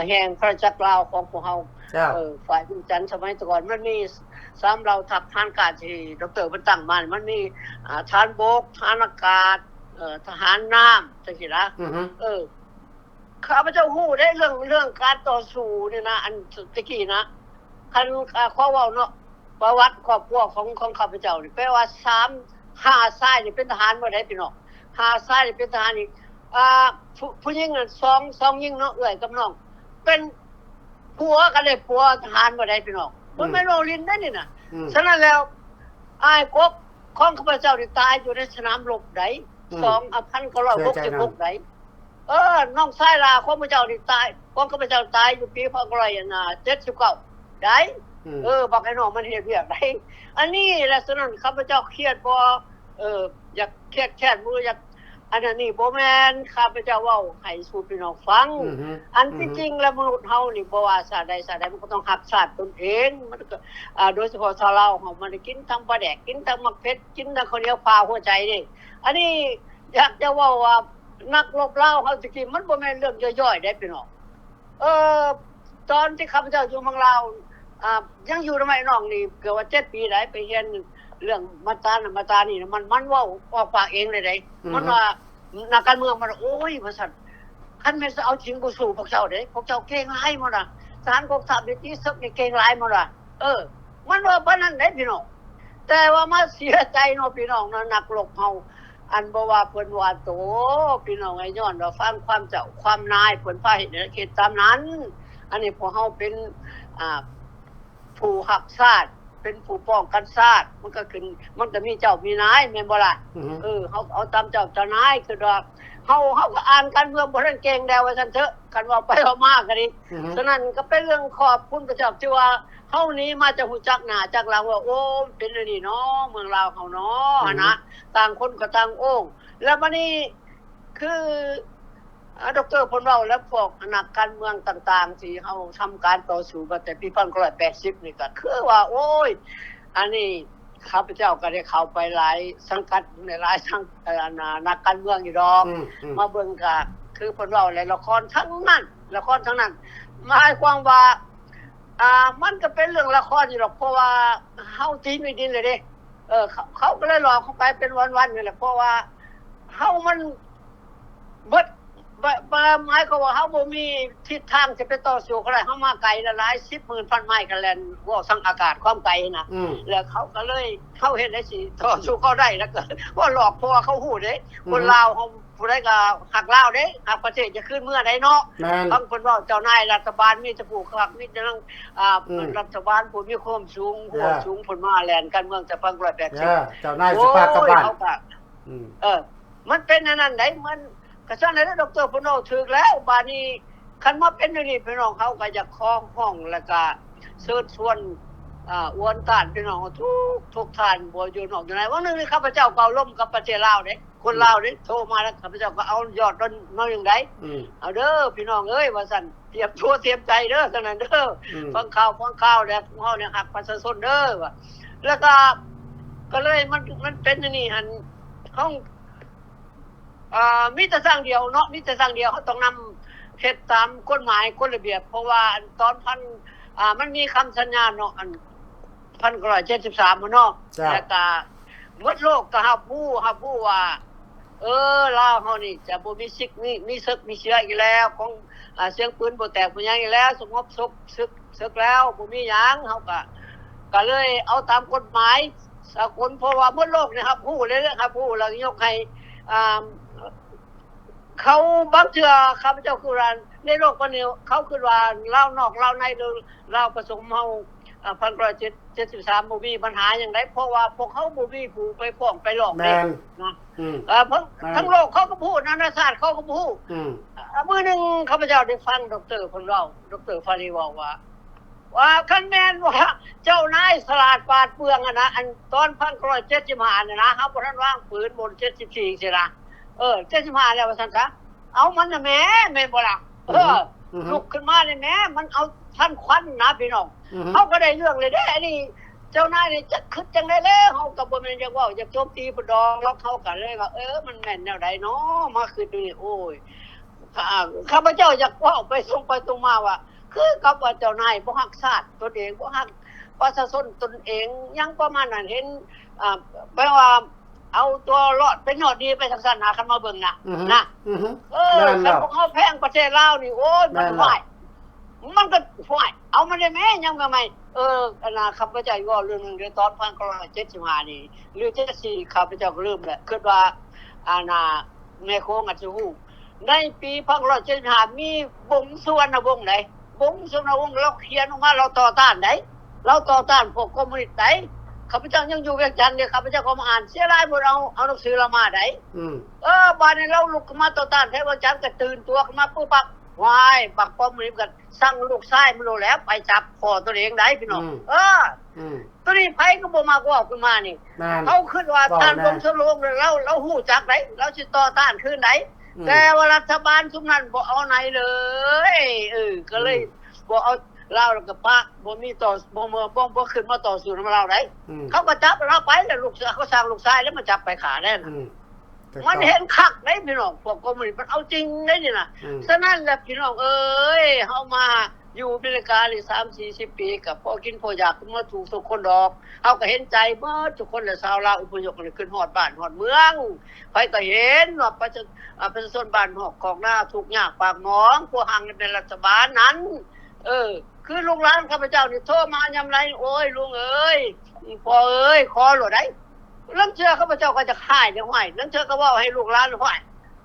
แห่งพระจักรลาวของพวกเฮาฝ่ายจันทร์สมัยก่อนมันมี3เราทัพทหารกาที่ดร.เพิ่นตั้งมามันมีทหารบกทหารอากาศทหารน้ำจังซี่ล่ะข้าพเจ้าฮู้ได้เรื่องการต่อสู้นี่นะอันตะกี้นะคันขอเว้าเนาะ ประวัติครอบครัวของข้าพเจ้านี่แปลว่า5ชายนี่เป็นทหารบ่ได้พี่น้อง5ชายนี่เป็นทหารนี่ผู้หญิงน่ะ2หญิงเนาะเอื้อยกับน้องเป็นผัวกันเลยผัวทหารบ่ได้พี่น้องบ่แม่นโอลินได้นี่น่ะฉะนั้นแล้วอ้ายกบของข้าพเจ้านี่ตายอยู่ในสนามรบใด1966ใดน้องชายลาของข้าพเจ้านี่ตายของข้าพเจ้าตายอยู่ปี1979ได้บอกให้น้องมันเฮ็ดเวียกได้อันนี้แหละฉะนั้นข้าพเจ้าเครียดบ่อยากเครียดแค้นมืออยากอันนี้บ่แม่นข้าพเจ้าเว้าให้สู่พี่น้องฟังอันที่จริงแล้วมนุษย์เฮานี่บ่ว่าชาติใดมันก็ต้องรักชาติตนเองมันก็โดยเฉพาะชาวลาวเฮามันได้กินทั้งปลาแดกกินทั้งมักเผ็ดกินทั้งข้าวเหนียวปลาหัวใจนี่อันนี้อยากจะเว้าว่านักรบลาวเฮาสิกินมันบ่แม่นเรื่องย่อยๆได้พี่น้องตอนที่ข้าพเจ้าอยู่เมืองลาวยังอยู่ทำไมน้องนี่เกือบว่า7ปีได้ไปเรียนเรื่องมาตานี่มันเว้าออกปากเองเลยได้มันว่านักการเมืองมันโอ้ยว่าซั่นคันแม่นสิเอาจริงบ่สู้พวกเจ้าเด้พวกเจ้าเก่งหลายหมดน่ะทหารกองทัพนี่ที่สุดนี่เก่งหลายหมดน่ะมันว่าปานนั้นได้พี่น้องแต่ว่ามาเสียใจเนาะพี่น้องเนาะนักรบเฮาอันบ่ว่าเพิ่นว่าโตพี่น้องไอ้ย้อนว่าฟังความเจ้าความนายเพิ่นพาเฮ็ดเขตตามนั้นอันนี้พวกเฮาเป็นผู้รักชาติเป็นผู้ป้องกันชาติมันก็ขึ้นมันก็มีเจ้ามีนายแม่นบ่ล่ะเฮาเอาตามเจ้านายคือว่าเฮาก็อ่านการเมืองบ่ทันเก่งแล้วว่าซั่นเถอะคันว่าไปเอามาก็ดิฉะนั้นก็เป็นเรื่องขอบคุณพระเจ้าที่ว่าเฮานี้มาจะฮู้จักหน้าจักหลังว่าโอ้เป็นอันนี้เนาะเมืองลาวเฮาเนาะนะต่างคนก็ต่างโอ้แล้วบัดนี้คือดร.พลเว้าและพวกนักการเมืองต่างๆที่เฮาทำการต่อสู้มาแต่ปี1980นี่ก็คือว่าโอ้ยอันนี้ข้าพเจ้าก็ได้เข้าไปหลายสังกัดในหลายสังนักการเมืองอยู่ดอกมาเบิ่งก็คือเพิ่นเว้าในละครทั้งนั้นหมายความว่ามันก็เป็นเรื่องละครอยู่ดอกเพราะว่าเฮาตีไม่ดินเลยเด้เขาก็เลยหลอกเข้าไปเป็นวันๆนี่แหละเพราะว่าเฮามันเบิดหมายความว่าเฮาบ่มีทิศทางจะไปต่อสู้ก็ได้เฮามาไกลหลาย10หมื่นพันไมล์กันแล่นว่าสังอากาศความไกลนะแล้วเขาก็เลยเขาเฮ็ดได้สิต่อสู้เขาได้แล้วก็ว่าหลอกเพราะว่าเขาฮู้เด้คนลาวเฮาผู้ใดก็ฮักลาวเด้ฮักประเทศจะขึ้นเมื่อใดเนาะบางคนว่าเจ้านายรัฐบาลมีแต่ผู้คักมีแต่รัฐบาลผู้มีความสูงเพิ่นมาแล่นการเมืองแต่1980เจ้านายสิพากลับบ้านมันเป็นอันนั้นได้มันก็ซั่นแล้วดร.พลถูกแล้วบาดนี้คันมาเป็นอย่างนี้พี่น้องเขาก็จะคล้องห้องแล้วก็เชิญชวนอวนต้านพี่น้องทุกท่านบ่อยู่นอกอยู่ในวันนึงข้าพเจ้าก็ล่มกับประเทศลาวเด้คนลาวเด้โทรมาแล้วข้าพเจ้าก็เอายอดมาอย่างใดเอาเด้อพี่น้องเอ้ยว่าซั่นเตรียมตัวเตรียมใจเด้อซั่นเด้อฟังข่าวแล้วเฮาเนี่ยฮักประชาชนเด้อว่าแล้วก็เลยมันเป็นอย่างนี้หั่นเฮามีแต่สร้างเดียวเนาะมีแต่สร้างเดียวเขาต้องนำเฮ็ดตามกฎหมายกฎระเบียบเพราะว่าตอนมันมีคำสัญญาเนาะ1973เนาะแล้วก็หมดโลกก็รับรู้ว่าลาวเฮานี่จะบ่มีศึกมีเชื้ออีกแล้วของเสียงปืนบ่แตกบ่หยังอีกแล้วสงบศึกแล้วบ่มีหยังเฮาก็เลยเอาตามกฎหมายสากลเพราะว่าหมดโลกนี่รับรู้เลยครับรู้แล้วยกให้เขาบางเทื่อข้าพเจ้าคือว่าในโลกวันนี้เขาคือว่าลาวนอกลาวในหรือลาวผสมเฮา1973บ่มีปัญหาหยังไดเพราะว่าพวกเขาบ่มีผู้ไปฟ้องไปหลอกเด้นะทั้งโลกเขาก็พูดนานาชาติเขาก็พูดมื้อนึงข้าพเจ้าได้ฟังดร.เพิ่นเว้าดร.ฟารีว่าคันแม่นว่าเจ้านายสลาดปาดเปลืองนะอันตอน1975น่ะนะเฮาบ่ทันวางปืนบน74สิล่ะ75แล้วว่าซั่นซะเอามันน่ะแม่แม่นบ่ล่ะลุกขึ้นมาเลยแม่มันเอาท่านควันนะพี่น้องเฮาก็ได้เรื่องเลยเด้อันนี้เจ้านายนี่จะคิดจังได๋แล้วเฮาก็บ่แม่นอยากเว้าอยากโจมตีผู้ดองล็อกเฮาก็เลยว่ามันแม่นแนวใดเนาะมาคือนี่โอ้ยข้าพเจ้าอยากเว้าไปตรงมาว่าคือกับว่าเจ้านายบ่ฮักชาติตนเองบ่ฮักประชาชนตนเองยังประมาณนั้นเห็นแปลว่าเอาตัวรอดเป็นยอดดีไปจังซั่นนะคันมาเบิ่งนะคันพวกเฮาแพงประเทศลาวนี่โอ้ยมันไหว มันก็ฝ่ายเอามาได้แม่ยังไงอนาข้าพเจ้าว่าเรื่องนึงในตอน1975นี่หรือ74ข้าพเจ้าก็ลืมแหละคิดว่าอาณาแม่โคงอาจจะฮู้ในปี1975มีวงสุวรรณวงศ์ไหนวงสุวรรณวงศ์เราเขียนออกมาเราต่อต้านได้เราต่อต้านพวกคอมมิวนิสต์ได้ข้าพเจ้ายังอยู่เวียงจันทน์เนี่ยข้าพเจ้าก็มาอ่านเสียรายบ่เอาหนังสือเรามาได้บ้านนี้เราลุกขึ้นมาต่อต้านแท้ว่าจันทน์ก็ตื่นตัวขึ้นมาปุ๊บปักวายปักป้อมนี่กันสั่งลูกชายมันโลแล้วไปจับคอตัวเองได้พี่น้องตัวนี้ไผก็บ่มากว่าขึ้นมานี่เขาคิดว่าท่านวงสุวรรณวงศ์เราฮู้จักได้เราสิต่อต้านคืนได้แต่ว่ารัฐบาลชุมนั้นบ่เอาไหนเลยก็เลยบ่เอาเราแล้วก็ปะบ่มีต่อบ่ขึ้นมาต่อสู้นำเราได้เขาก็จับเราไปแล้วลูกเขาสร้างลูกชายแล้วมาจับไปขาแน่น่ะมันเห็นคักได้พี่น้องพวกคอมมิวนิสต์มันเอาจริงได้นี่น่ะฉะนั้นแหละพี่น้องเอ้ยเฮามาอยู่อเมริกานี่30-40 ปีก็พอกินพออยากมาถูกทุกคนดอกเฮาก็เห็นใจเบิดทุกคนและชาวลาวอพยพขึ้นฮอดบ้านฮอดเมืองไปก็เห็นว่าประชาชนบ้านฮอกของหน้าทุกข์ยากปากหมองพวกหังเป็นรัฐบาลนั้นคือลูกหลานข้าพเจ้านี่โทรมายามไรโอ้ยลุงเอ้ยพ่อเอ้ยขอโลดได้ลังเชื่อข้าพเจ้าก็จะฆ่าจังไห้ลังเชื่อก็ว่าให้ลูกหลานห้อย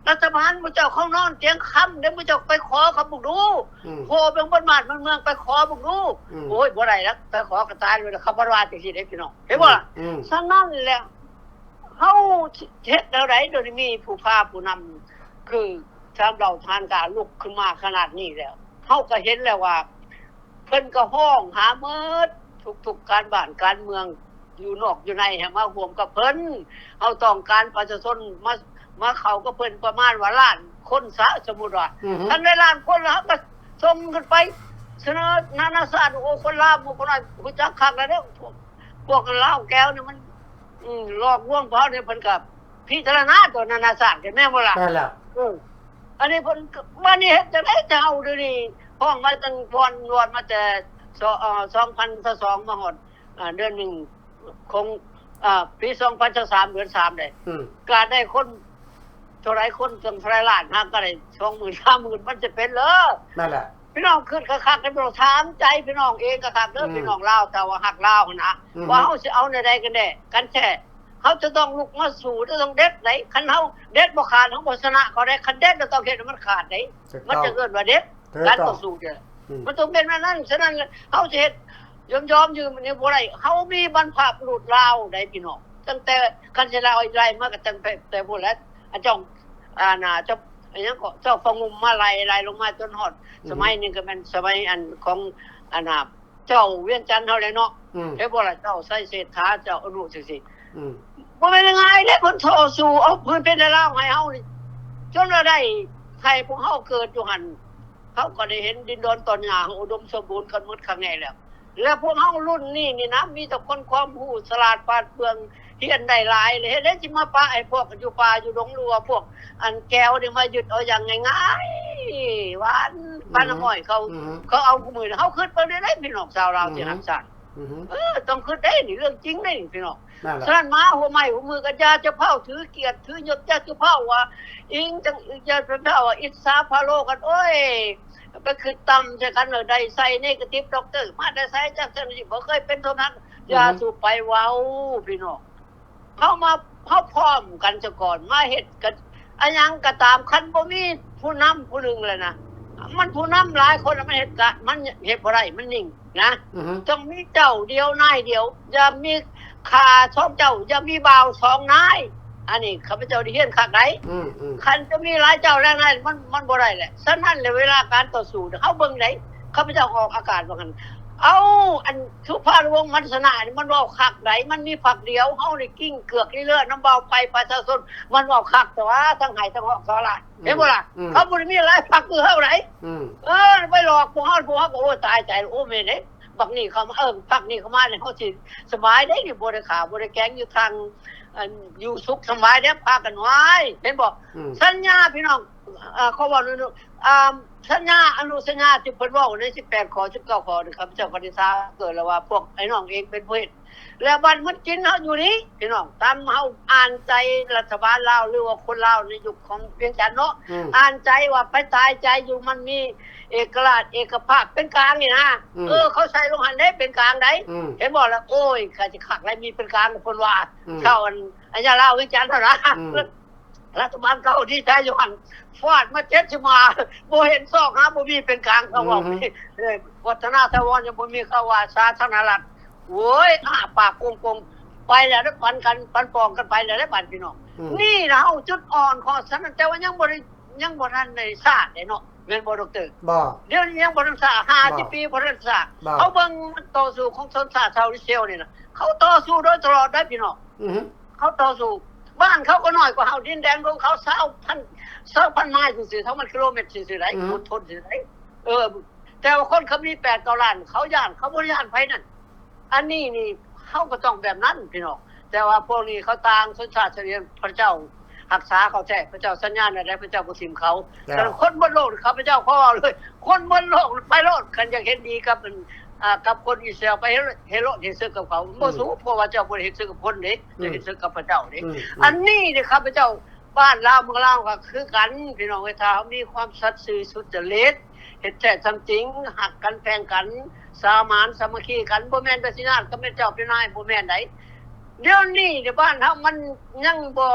รัฐบาลพระเจ้าเขานอนเตียงค่ำเดี๋ยวพระเจ้าไปขอเขาบุกดูโหเป็นบ้านบ้านเมืองไปขอบุกดูโอ้ยบ่ได้แล้วไปขอกระตายเลยเขาบ่ว่าจังซี่ได้พี่น้องเห็นบ่ล่ะฉะนั้นแหละเฮาเฮ็ดแล้วได้โดยมีผู้พาผู้นำคือชาวเราทานกาลุกขึ้นมาขนาดนี้แล้วเฮาก็เห็นแล้วว่าเพิ่นก็ห้องหาเมิดทุกๆการบ้านการเมืองอยู่นอกอยู่ในให้มาร่วมกับเพิ่นเฮาต้องการประชาชนมาเข้ากับเพิ่นประมาณว่าล้านคนซะสมมุติว่าคันได้ล้านคนแล้วก็ส่งขึ้นไปเสนอนานาชาติโอ้คนลาวบ่คนนั้นรู้จักคักแล้วเด้อพวกลาวแก้วนี่มันหลอกลวงเขาเนี่ยเพิ่นก็พิจารณาตัวนานาชาติกันแม่นบ่ล่ะได้แล้วอันนี้เพิ่นวันนี้เฮ็ดจังได๋จะเอาเดี๋ยวนี้ห้องมาตั้งพรนวดมาแต่2022มาฮอดเดือน1คงปี2023เดือน3ได้ก็ได้คนเท่าไหร่คนจังเท่าไหร่ล้านหาก็ได้ 20,000-30,000 มันจะเป็นเหรอนั่นแหละพี่น้องขึ้นคักๆกันบ่ถามใจพี่น้องเองก็คักเด้อพี่น้องลาวแต่ว่าฮักลาวนะว่าเฮาสิเอาแนวใดกันแน่กันแท้เฮาจะต้องลุกมาสู้จะต้องเด็ดไหนคันเฮาเด็ดบ่ขาดเฮาบ่ชนะเขาได้คันเด็ดก็ต้องเฮ็ดให้มันขาดได้มันจะเกิดว่าเด็ดการต่อสู้เนี่ยมันต้องเป็นแบบนั้นฉะนั้นเฮาสิเฮ็ดยอมยืมนี่บ่ได้เฮามีบรรพบุรุษลาวได้พี่น้องตั้งแต่คันสิลาวไล่มาก็ตั้งแต่พุ่นแล้วอาจ้องน่ะเจ้าอันนั้นก็เจ้าฟงุมมาไล่ลงมาจนฮอดสมัยนึงก็แม่นสมัยอันของอันน่ะเจ้าเวียงจันทน์เฮาเลยเนาะได้บ่ล่ะเจ้าใส่เศรษฐาเจ้าอนุจังซี่บ่แม่นง่ายเด้เพิ่นต่อสู้เอาเพิ่นเป็นลาวให้เฮานี่จนเราได้ให้พวกเฮาเกิดอยู่หั่นเขาก็ได้เห็นดินดอนตอนหญ้าอุดมสมบูรณ์กันหมดข้างในแล้วพวกเฮารุ่นนี้นี่นะมีแต่คนความรู้ฉลาดปราดเปรื่องเรียนได้หลายเลยเฮ็ดได้สิมาปะไอ้พวกอยู่ป่าอยู่ดงรัวพวกอันแก้วนี่มายึดเอาอย่างง่ายๆหวานปานน้อยเขาเอามือเฮาคิดไปได้พี่น้องชาวลาวที่รักษาต้องคิดได้นี่เรื่องจริงได้พี่น้องฉะนั้นมาหัวไม้หัวมือกันยาจะเผาถือเกียรติถือยศจะเผาว่าอิงจังจะเป็นเผาว่าอิสาพาโลกันโอ้ยไปคือตำจะกันได้ใส่เนกาทีฟด็อกเตอร์มาได้ใส่จักซั่นสิบ่เคยเป็นเท่านั้นอย่าสู่ไปเว้าพี่น้องเฮาพร้อมกันซะก่อนมาเฮ็ดกันอันหยังก็ตามคันบ่มีผู้นำผู้นึงเลยนะมันผู้นำหลายคนมันเฮ็ดบ่ได้มันนิ่งนะต้องมีเจ้าเดียวนายเดียวอย่ามีข้า2เจ้าอย่ามีบ่าว2นายอันนี้ข้าพเจ้าได้เรียนคักได้คันจะมีหลายเจ้าแล้วนายมันบ่ได้แหละฉะนั้นเลยเวลาการต่อสู้เฮาเบิ่งได้ข้าพเจ้าออกอากาศว่ากันเอาอันสุภาพวงศ์มันสนะนี่มันเว้าคักได้มันมีฝักเดียวเฮานี่กิ้งเกือกเรื่อยๆน้ำเบาไปประชาชนมันเว้าคักแต่ว่าทั้งไห้ทั้งหอกสาระเห็นบ่ล่ะเขาบ่ได้มีหลายฝักคือเฮาไหนไปหลอกพวกเฮาก็โอ้ตายใจโอ้แม่เด้บักนี่เขามาฝักนี่เขามาเนี่ยเฮาสิสบายได้นี่บ่ได้ขาบ่ได้แกงอยู่ทางอยู่สุขสบายเด้พากันไว้เห็นบ่สัญญาพี่น้อง เขาว่านู่นสัญญาอนุสัญญาที่เพิ่นเว้าใน18ข้อ19ข้อนี่ครับเจ้าปฏิษาเกิดแล้วว่าพวกไอ้น้องเองเป็นผู้เฮ็ดแล้วบัดมันกินเฮาอยู่นี้พี่น้องตามเฮาอ่านใจรัฐบาลลาวหรือว่าคนลาวในยุคของเวียงจันทน์เนาะอ่านใจว่าไปตายใจอยู่มันมีเอกราชเอกภาพเป็นกลางนี่นะเขาใส่ลงหันได้เป็นกลางได้เห็นบ่ล่ะโอ้ยก็จะคักแล้วมีเป็นกลางเพิ่นว่าเจ้าอันยาลาวเวียงจันทน์เท่านั้นรัฐบาลเก่าที่ใช้อยู่หั่นฟาดมา70มาบ่เห็นซอกหาบ่มีเป็นกลางเขาว่าวัฒนธรรมยังบ่มีเขาว่าสาธารณรัฐโว้ยปากกงๆไปแล้วได้ปันกันปันปองกันไปแล้วได้บัดพี่น้องนี่นะเฮาจุดอ่อนของฉันแต่ว่ายังบ่ทันได้ทราบได้เนาะแม่นบ่ดอกเตอร์บ่เดี๋ยวนี้ยังบ่ทันทราบ50ปีบ่ทันทราบเขาเบิ่งต่อสู้ของชนชาติชาวอิสราเอลนี่นะเขาต่อสู้โดยตลอดได้พี่น้องเขาต่อสู้บ้านเขาก็น้อยกว่าเฮาดินแดนของเขา20,000ไมล์ซื่อๆเท่ามันกิโลเมตรซื่อๆได้ทนซื่อๆได้แต่ว่าคนเขามี8-9 ล้านเขาย่านเขาบ่ย่านไผนั่นอันนี้นี่เฮาก็ต้องแบบนั้นพี่น้องแต่ว่าพวกนี้เขาต่างชนชาติเฉลียพระเจ้ารักษาเขาแท้พระเจ้าสัญญาณอะไรพระเจ้าบ่ทิ่มเขาแต่คนบนโลกเขาพระเจ้าเขาเอาเลยคนบนโลกไปโลดคันอยากเห็นดีกับกับคนอิสราเอลไปเฮโรเฮ็ดศึกกับเขาบ่สู้เพราะว่าเจ้าบ่เฮ็ดศึกกับคนเด้จะเฮ็ดศึกกับพระเจ้าเด้อันนี้นี่ครับพระเจ้าบ้านลาวเมืองลาวก็คือกันพี่น้องเอ้ยถ้ามีความสัตย์ซื่อสุจริตเฮ็ดแท้ทำจริงฮักกันแพงกันสามานสามัคคีกันบ่แม่นไปสินาก็แม่นเจ้าเป็นนายบ่แม่นไดเดี๋ยวนี้ในบ้านเฮามันยังบ่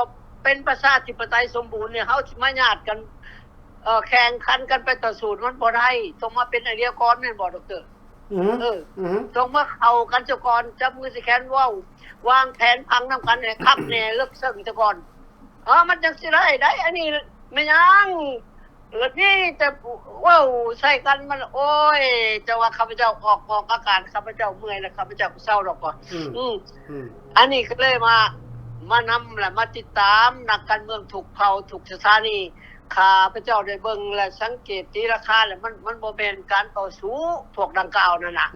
เป็นประชาธิปไตยสมบูรณ์เนี่ยเฮาสิมาญาติกันแข่งขันกันไปต่อสู้มันบ่ได้ต้องมาเป็นไอเดียก่อนแม่นบ่ดอกเตอร์ต้องมาเข้ากันซะก่อนจับมือสิแขนเว้าวางแผนพังนำกันให้คักแน่ลึกซึ้งซะก่อนมันจังสิได้อันนี้ไม่ยังนี่แต่ว้าวใส่กันมันโอ้ยจะว่าข้าพเจ้าออกอาการข้าพเจ้าเมื่อยแล้วข้าพเจ้าเศร้าดอกก่อนอันนี้ก็เลยมานำและมาติดตามนักการเมืองถูกเผาถูกสถานีข้าพเจ้าได้เบิ่งและสังเกตตีราคาแล้วมันบ่แม่นการต่อสู้พวกดังกล่าวนั่นน่ะ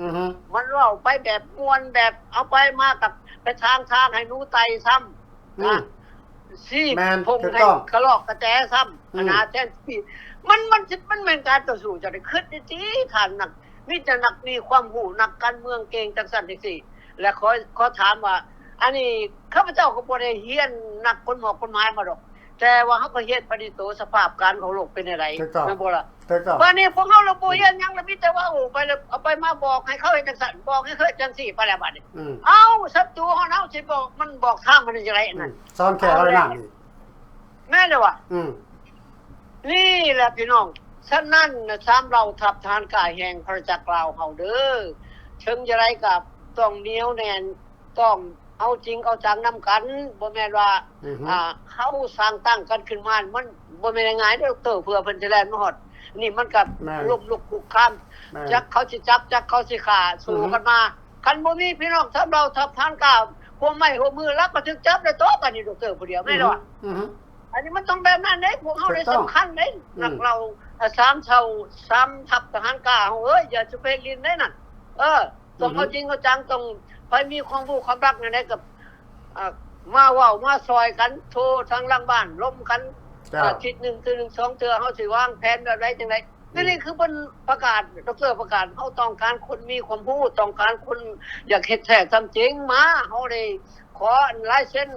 มันเว้าไปแบบม่วนแบบเอาไปมากับไปทางให้หนูไตซ้ำนะซี่พงให้กระลอกกระแจซ้ำนะแท้ที่มันเป็นการต่อสู้จะได้คิดดีๆท่านนักมีแต่นักมีความรู้นักการเมืองเก่งจังซั่นจังซี่และขอถามว่าอันนี้ข้าพเจ้าก็บ่ได้เรียนนักกฎหมายมาดอกแต่ว่าเฮาก็เฮ็ดปฏิโตสภาพการของโลกเป็นจังได๋แม่นบ่ล่ะวันนี้พวกเฮาเราบ่เรียนหยังแล้วมีแต่ว่าไปแล้วเอาไปมาบอกให้เขาเฮ็ดจังซั่นบอกให้เขาเฮ็ดจังซี่ไปแล้วบัดนี้ศัตรูของเฮาสิบอกมันบอกทางมันจังได๋นั่นสอนแค่อะไรนั่นนี่แม่นเลยว่ะนี่แหละพี่น้องฉะนั้น3เราทัพทหารกายแห่งพระจักรลาวเฮาเด้อถึงจะได้กับต้องเหนียวแน่นต้องเอาจริงเอาจังนำกันบ่แม่นว่าเฮาสร้างตั้งกันขึ้นมามันบ่แม่นง่ายเด้อดรเพื่อเพิ่นสิแล่นมาฮอดนี่มันก็ล้มลุกคลุกคลานจักเขาสิจับจักเขาสิฆ่าสู้กันมาคันบ่มีพี่น้องทัพเราทัพทหารกายหัวไม้หัวมือแล้วก็ถึงจับได้โตกันนี่ดรผู้เดียวแม่นบ่อันนี้มันต้องแบบนั้นเด้พวกเฮาได้สำคัญเด้นักเรา3ทัพทหารกายเอ้ยอย่าจะไปลินได้นั่นต้องเอาจริงเอาจังต้องไปมีความรู้ความรักในกับมาเว้ามาซอยกันโทรทางหลังบ้านล้มกันคิด1 2 2เทื่อเฮาสิวางแผนแบบใดจังได๋นี่คือเพิ่นประกาศดรประกาศเฮาต้องการคนมีความรู้ต้องการคนอยากเฮ็ดแท้ทำจริงมาเฮาได้ขอลายเซ็น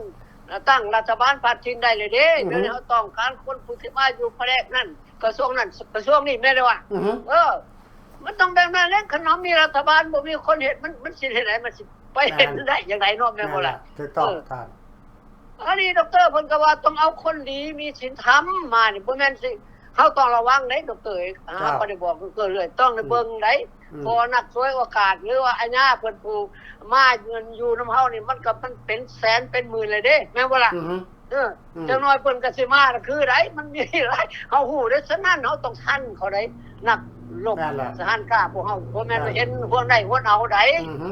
ตั้งรัฐบาลพาดทินได้เลยเด้เดี๋ยวนี้เฮาต้องการคนผู้ที่มาอยู่แผนกนั้นกระทรวงนั้นกระทรวงนี้แม่นได้ว่ามันต้องแบบนั้นแหละคันมีรัฐบาลบ่มีคนเฮ็ดมันสิเฮ็ดได้มันสิไปเฮ็ดได้จังได๋เนาะแม่นบ่ล่ะถูกต้องท่านอันนี้ดรเพิ่นก็ว่าต้องเอาคนดีมีศีลธรรมมานี่บ่แม่นสิเฮาต้องระวังเด้ดรบ่ได้บอกเกินเลยต้องได้เบิ่งได้พอนักสวยโอกาสหรือว่าอาญาเพิ่นผู้มาเงินอยู่นำเฮานี่มันก็มันเป็นแสนเป็นหมื่นเลยเด้แม่นบ่ล่ะจังน้อยเพิ่นก็สิมาคือไดมันมีหลายเฮาฮู้ได้ฉะนั้นเฮาต้องทันเขาได้นักลบทหารกล้าพวกเฮาบ่แม่นเห็นพวกใดพวกเอาใด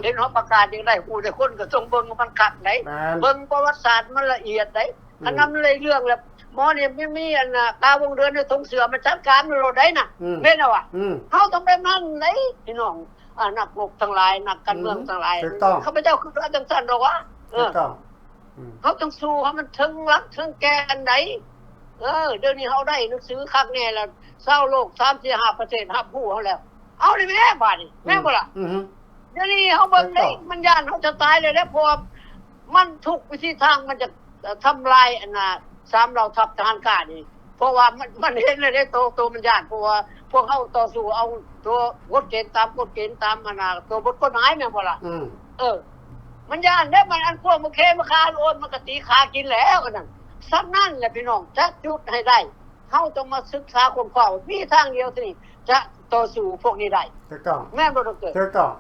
เห็นเฮาประกาศจังได๋ฮู้ได้คนก็ต้องเบิ่งมันคักไดเบิ่งประวัติศาสตร์มันละเอียดไดอันนั้นเลยเรื่องแล้วหมอนี่มีอันน่ะตาวงเดือนในทงเสือมันจัดการมันโลดได้น่ะแม่นว่ะเฮาต้องแบบนั้นไดพี่น้องนักรบทั้งหลายนักการเมืองทั้งหลายข้าพเจ้าคือว่าจังซั่นดอกวะถูกต้องเฮาต้องสู้ให้มันถึงหลักถึงแกนได เดี๋ยวนี้เฮาได้หนังสือคักแน่แล้วชาวโลก 3-5% รับรู้เฮาแล้วเอาได้แม่บาดนี้แม่นบ่ล่ะ อือฮึ เดี๋ยวนี้เฮาเบิ่งได้มันย่านเฮาจะตายเลยแล้วเพราะว่ามันทุกวิธีทางมันจะทำลายอันน่ะ3เราทัพทหารกล้านี่เพราะว่ามันเห็นเลยได้โตมันย่านเพราะว่าพวกเฮาต่อสู้เอาตัวกฎเกณฑ์ตามกฎเกณฑ์ตามอันน่ะตัวบทกฎหมายแม่นบ่ล่ะ มันย่านได้มันอันพวกมันเคมาคาโอนมันก็ตีขากินแล้วกันนั่นซักนั่นแหละพี่น้องจะจุดให้ได้เฮาต้องมาศึกษาคนเฝ้ามีทางเดียวเท่านี้จะต่อสู้พวกนี้ได้ ถูกต้อง แม่นบ่ดอกเตอร์ ถูกต้อง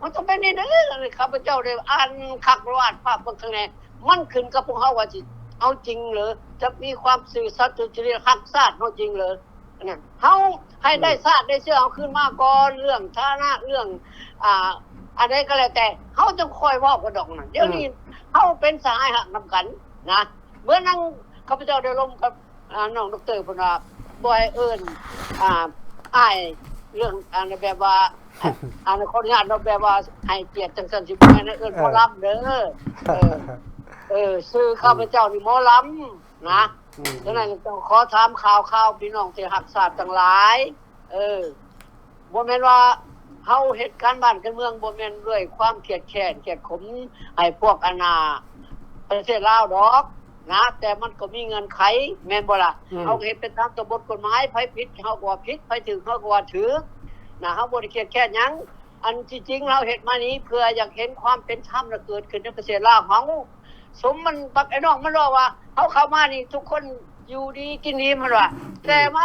มันต้องเป็นนี่เด้อข้าพเจ้าได้อ่านคักวาดภาพเบิ่งข้างในมันขึ้นกับพวกเฮาว่าสิเอาจริงเหรอจะมีความซื่อสัตย์สุจริตรักชาติเฮาจริงเหรอนั่นเฮาให้ได้ชาติได้เชื่อเอาขึ้นมาก่อนเรื่องฐานะเรื่องอะไรก็แล้วแต่เฮาต้องคอยเว้ากันดอกนั่นเดี๋ยวนี้เฮาเป็นสหายหักนำกันนะเมื่อนั้นข้าพเจ้าได้ร่วมกับน้องดร.พุ่นว่าบ่ให้เอิ้นอ้ายเรื่องแบบว่าคนงานเราแบบว่าให้เกียรติจังซั่นสิบ่แม่นเอิ้นหมอลำเด้อชื่อข้าพเจ้านี่หมอลำนะฉะนั้นต้องขอถามข่าวพี่น้องที่รักชาติทั้งหลายบ่แม่นว่าเฮาเฮ็ดการบ้านการเมืองบ่แม่นด้วยความเครียดแค้นเครียดขมให้พวกประเทศลาวดอกนะแต่มันก็มีเงื่อนไขแม่นบ่ล่ะเฮาเฮ็ดเป็นตามตัวบทกฎหมายไผผิดเฮาก็ว่าผิดไผถูกเฮาก็ว่าถูกนะเฮาบ่ได้เครียดแค้นหยังอันที่จริงเราเฮ็ดมานี้เพื่ออยากเห็นความเป็นธรรมและเกิดขึ้นในประเทศลาวเฮาสมมันบักไอ้น้องมันว่าเฮาเข้ามานี่ทุกคนอยู่ดีกินดีมันว่าแต่มา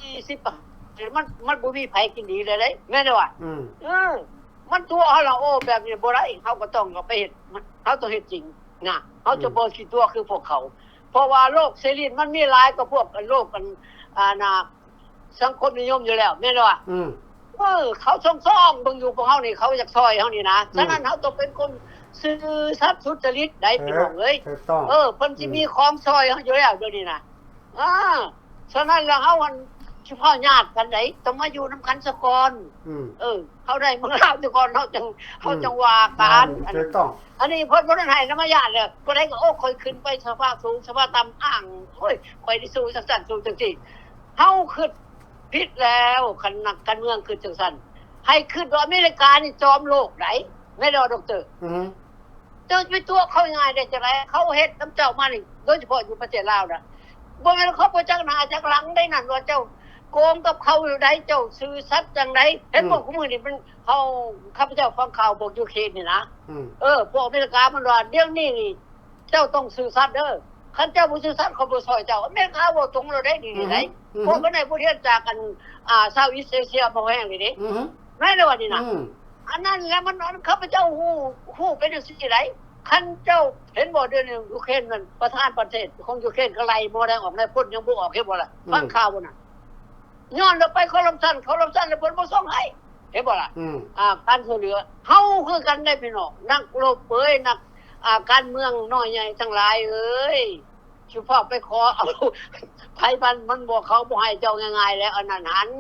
40มันบ่มีไผกินดีเลยเด้แม่นว่ามันตัวเฮาล่ะโอ้แบบนี้บ่ได้เฮาก็ต้องไปเฮ็ดเฮาต้องเฮ็ดจริงนะเฮาจะบ่คิดตัวคือพวกเขาเพราะว่าโลกเสรีมันมีหลายกว่าพวกโลกกันสังคมนิยมอยู่แล้วแม่นว่าเขาซ่องๆเบิ่งอยู่พวกเฮานี่เขาอยากซอยเฮานี่นะฉะนั้นเฮาต้องเป็นคนซื่อสัตย์สุจริตได้พี่น้องเอ้ยถูกต้องเพิ่นสิมีของซอยเฮาอยู่แล้วเดี๋ยวนี้นะฉะนั้นแล้วเฮาเฉพาะญาติกันได้ต้องมาอยู่นำกันซะก่อนเฮาได้เมืองลาวซะก่อนเฮาจังว่ากันอันนี้เพิ่นบ่ได้ให้นำญาติเลยบ่ได้ก็โอ้ค่อยขึ้นไปสภาพสูงสภาพต่ำอ้างโอ้ยค่อยได้สู้จังซั่นสู้จังซี่เฮาคิดผิดแล้วคันนักการเมืองคือจังซั่นให้คิดว่าอเมริกานี่จอมโลกได้แม่นบ่ดอกเตอร์เจ้าไปตัวเขาง่ายได้จังได๋เขาเฮ็ดนำเจ้ามานี่โดยเฉพาะอยู่ประเทศลาวน่ะบ่แม่นเขาบ่จักหน้าจักหลังได้นั่นว่าเจ้าโกงกับเขาอยู่ได้เจ้าซื่อสัตย์จังได๋เห็นบ่คุมื้อนี้มันเฮาข้าพเจ้าฟังข่าวบอกอยู่เขตนี่นะพวกอเมริกามันว่าเดี๋ยวนี้นี่เจ้าต้องซื่อสัตย์เด้อคันเจ้าบ่ซื่อสัตย์เขาบ่ซอยเจ้าอเมริกาบ่ตรงเราได้ดีได้พวกมันได้ผู้เรียนจากกันเซาท์อีสต์เอเชียบ่แห้งนี่เด้แม่นว่านี่นะอันนั้นแล้วมันข้าพเจ้าฮู้เป็นจังซี่ได้คันเจ้าเห็นบ่เดี๋ยวนี้ยูเครนนั่นประธานประเทศของยูเครนก็ไล่บ่ได้ออกในพ้นยังบ่ออกเฮ็ดบ่ล่ะฟังข่าวบ่น่ะย้อนแล้วไปคอร์รัปชันแล้วเพิ่นบ่ส่งให้เห็นบ่ล่ะการช่วยเหลือเฮาคือกันได้พี่น้องนักรบนักการเมืองน้อยใหญ่ทั้งหลายเอ้ยเฉพาะไปขอเอาไผมันบ่เขาบ่ให้เจ้าง่ายๆแล้วอันนั้นหัน